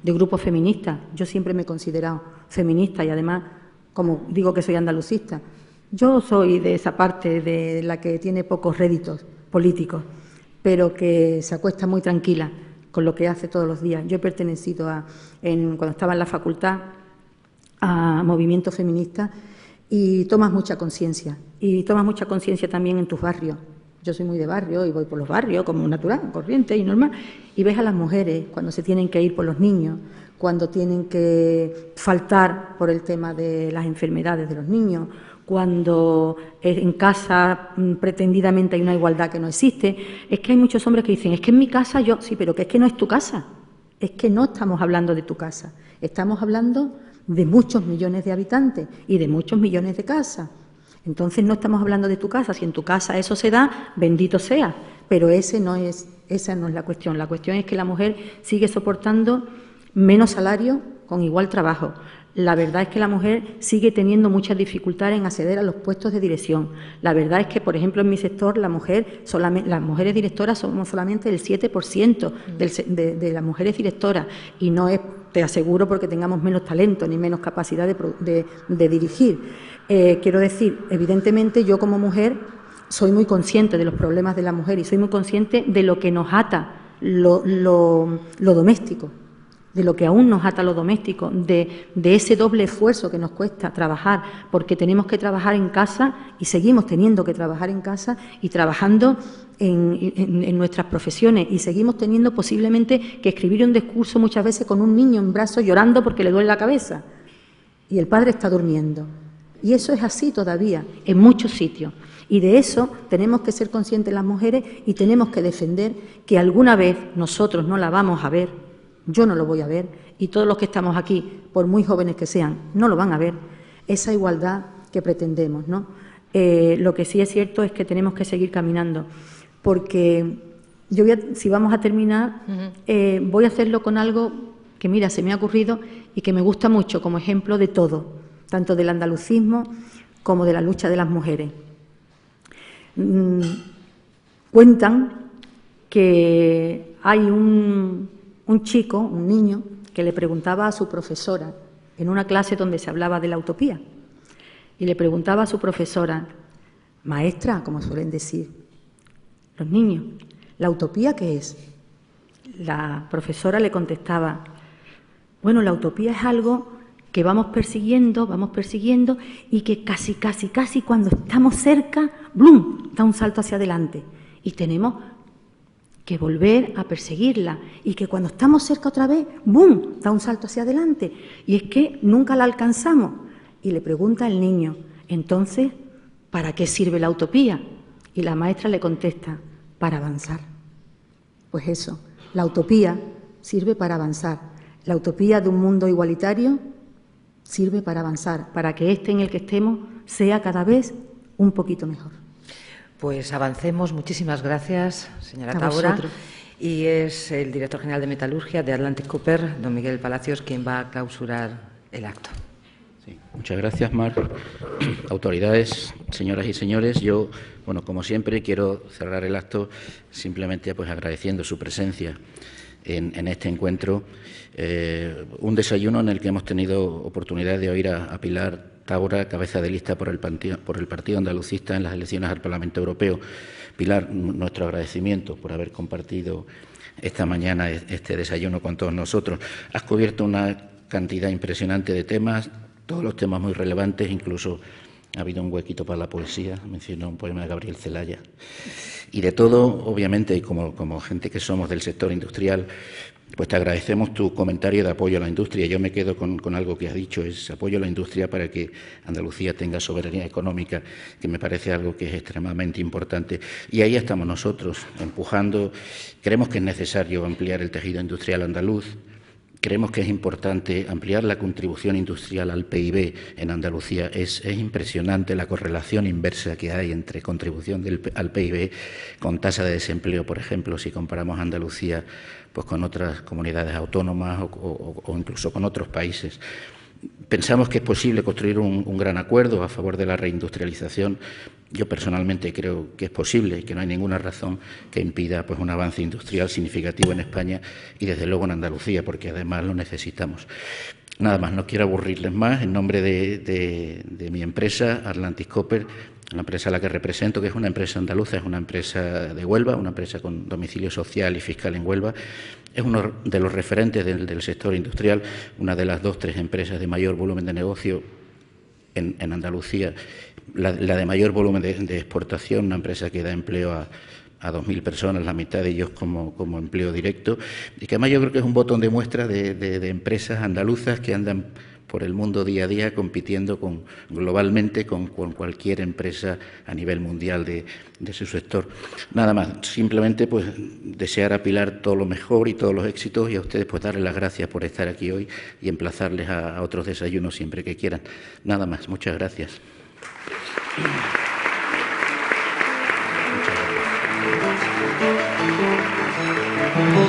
grupos feministas. Yo siempre me he considerado feminista y además, como digo que soy andalucista, yo soy de esa parte de la que tiene pocos réditos políticos, pero que se acuesta muy tranquila con lo que hace todos los días. Yo he pertenecido cuando estaba en la facultad a movimientos feministas y tomas mucha conciencia. Y tomas mucha conciencia también en tus barrios. Yo soy muy de barrio y voy por los barrios como natural, corriente y normal, y ves a las mujeres cuando se tienen que ir por los niños, cuando tienen que faltar por el tema de las enfermedades de los niños, cuando en casa pretendidamente hay una igualdad que no existe. Es que hay muchos hombres que dicen, es que en mi casa yo... Sí, pero que es que no es tu casa, es que no estamos hablando de tu casa, estamos hablando de muchos millones de habitantes y de muchos millones de casas. Entonces no estamos hablando de tu casa, si en tu casa eso se da, bendito sea, pero esa no es la cuestión. La cuestión es que la mujer sigue soportando menos salario con igual trabajo. La verdad es que la mujer sigue teniendo muchas dificultades en acceder a los puestos de dirección. La verdad es que, por ejemplo, en mi sector, las mujeres directoras somos solamente el 7% de las mujeres directoras, y no es, te aseguro, porque tengamos menos talento ni menos capacidad de dirigir. Quiero decir, evidentemente, yo como mujer soy muy consciente de los problemas de la mujer y soy muy consciente de lo que nos ata lo doméstico. de lo que aún nos ata lo doméstico, de ese doble esfuerzo que nos cuesta trabajar, porque tenemos que trabajar en casa y seguimos teniendo que trabajar en casa y trabajando en nuestras profesiones, y seguimos teniendo posiblemente que escribir un discurso muchas veces con un niño en brazos llorando porque le duele la cabeza y el padre está durmiendo. Y eso es así todavía en muchos sitios. Y de eso tenemos que ser conscientes las mujeres y tenemos que defender que alguna vez nosotros no la vamos a ver, yo no lo voy a ver, y todos los que estamos aquí, por muy jóvenes que sean, no lo van a ver, esa igualdad que pretendemos, ¿no? Lo que sí es cierto es que tenemos que seguir caminando, porque yo si vamos a terminar, voy a hacerlo con algo que, mira, se me ha ocurrido y que me gusta mucho como ejemplo de todo, tanto del andalucismo como de la lucha de las mujeres. Cuentan que hay un chico, un niño, que le preguntaba a su profesora, en una clase donde se hablaba de la utopía, y le preguntaba a su profesora, maestra, como suelen decir los niños, ¿la utopía qué es? La profesora le contestaba, bueno, la utopía es algo que vamos persiguiendo y que casi cuando estamos cerca, ¡blum!, da un salto hacia adelante y tenemos que volver a perseguirla, y que cuando estamos cerca otra vez, ¡bum!, da un salto hacia adelante y es que nunca la alcanzamos. Y le pregunta el niño, entonces, ¿para qué sirve la utopía? Y la maestra le contesta, para avanzar. Pues eso, la utopía sirve para avanzar. La utopía de un mundo igualitario sirve para avanzar, para que este en el que estemos sea cada vez un poquito mejor. Pues avancemos. Muchísimas gracias, señora Tábora. Y es el director general de Metalurgia de Atlantic Copper, don Miguel Palacios, quien va a clausurar el acto. Sí, muchas gracias, Mar. Autoridades, señoras y señores, yo, bueno, como siempre, quiero cerrar el acto simplemente pues agradeciendo su presencia en este encuentro. Un desayuno en el que hemos tenido oportunidad de oír a Pilar Tábora, cabeza de lista por el Partido Andalucista en las elecciones al Parlamento Europeo. Pilar, nuestro agradecimiento por haber compartido esta mañana este desayuno con todos nosotros. Has cubierto una cantidad impresionante de temas, todos los temas muy relevantes, incluso ha habido un huequito para la poesía, mencionó un poema de Gabriel Celaya. Y de todo, obviamente, y como gente que somos del sector industrial, pues te agradecemos tu comentario de apoyo a la industria. Yo me quedo con algo que has dicho, es apoyo a la industria para que Andalucía tenga soberanía económica, que me parece algo que es extremadamente importante. Y ahí estamos nosotros, empujando. Creemos que es necesario ampliar el tejido industrial andaluz. Creemos que es importante ampliar la contribución industrial al PIB en Andalucía. Es impresionante la correlación inversa que hay entre contribución al PIB con tasa de desempleo, por ejemplo, si comparamos Andalucía pues con otras comunidades autónomas o incluso con otros países. Pensamos que es posible construir un gran acuerdo a favor de la reindustrialización. Yo personalmente creo que es posible y que no hay ninguna razón que impida pues un avance industrial significativo en España y desde luego en Andalucía, porque además lo necesitamos. Nada más, no quiero aburrirles más. En nombre de mi empresa, Atlantic Copper, la empresa a la que represento, que es una empresa andaluza, es una empresa de Huelva, una empresa con domicilio social y fiscal en Huelva, es uno de los referentes del sector industrial, una de las 2-3 empresas de mayor volumen de negocio en Andalucía, la de mayor volumen de exportación, una empresa que da empleo a 2.000 personas, la mitad de ellos como empleo directo, y que además yo creo que es un botón de muestra de empresas andaluzas que andan por el mundo día a día compitiendo globalmente con cualquier empresa a nivel mundial de su sector. Nada más, simplemente pues desear a Pilar todo lo mejor y todos los éxitos, y a ustedes pues darles las gracias por estar aquí hoy y emplazarles a otros desayunos siempre que quieran. Nada más, muchas gracias. Muchas gracias.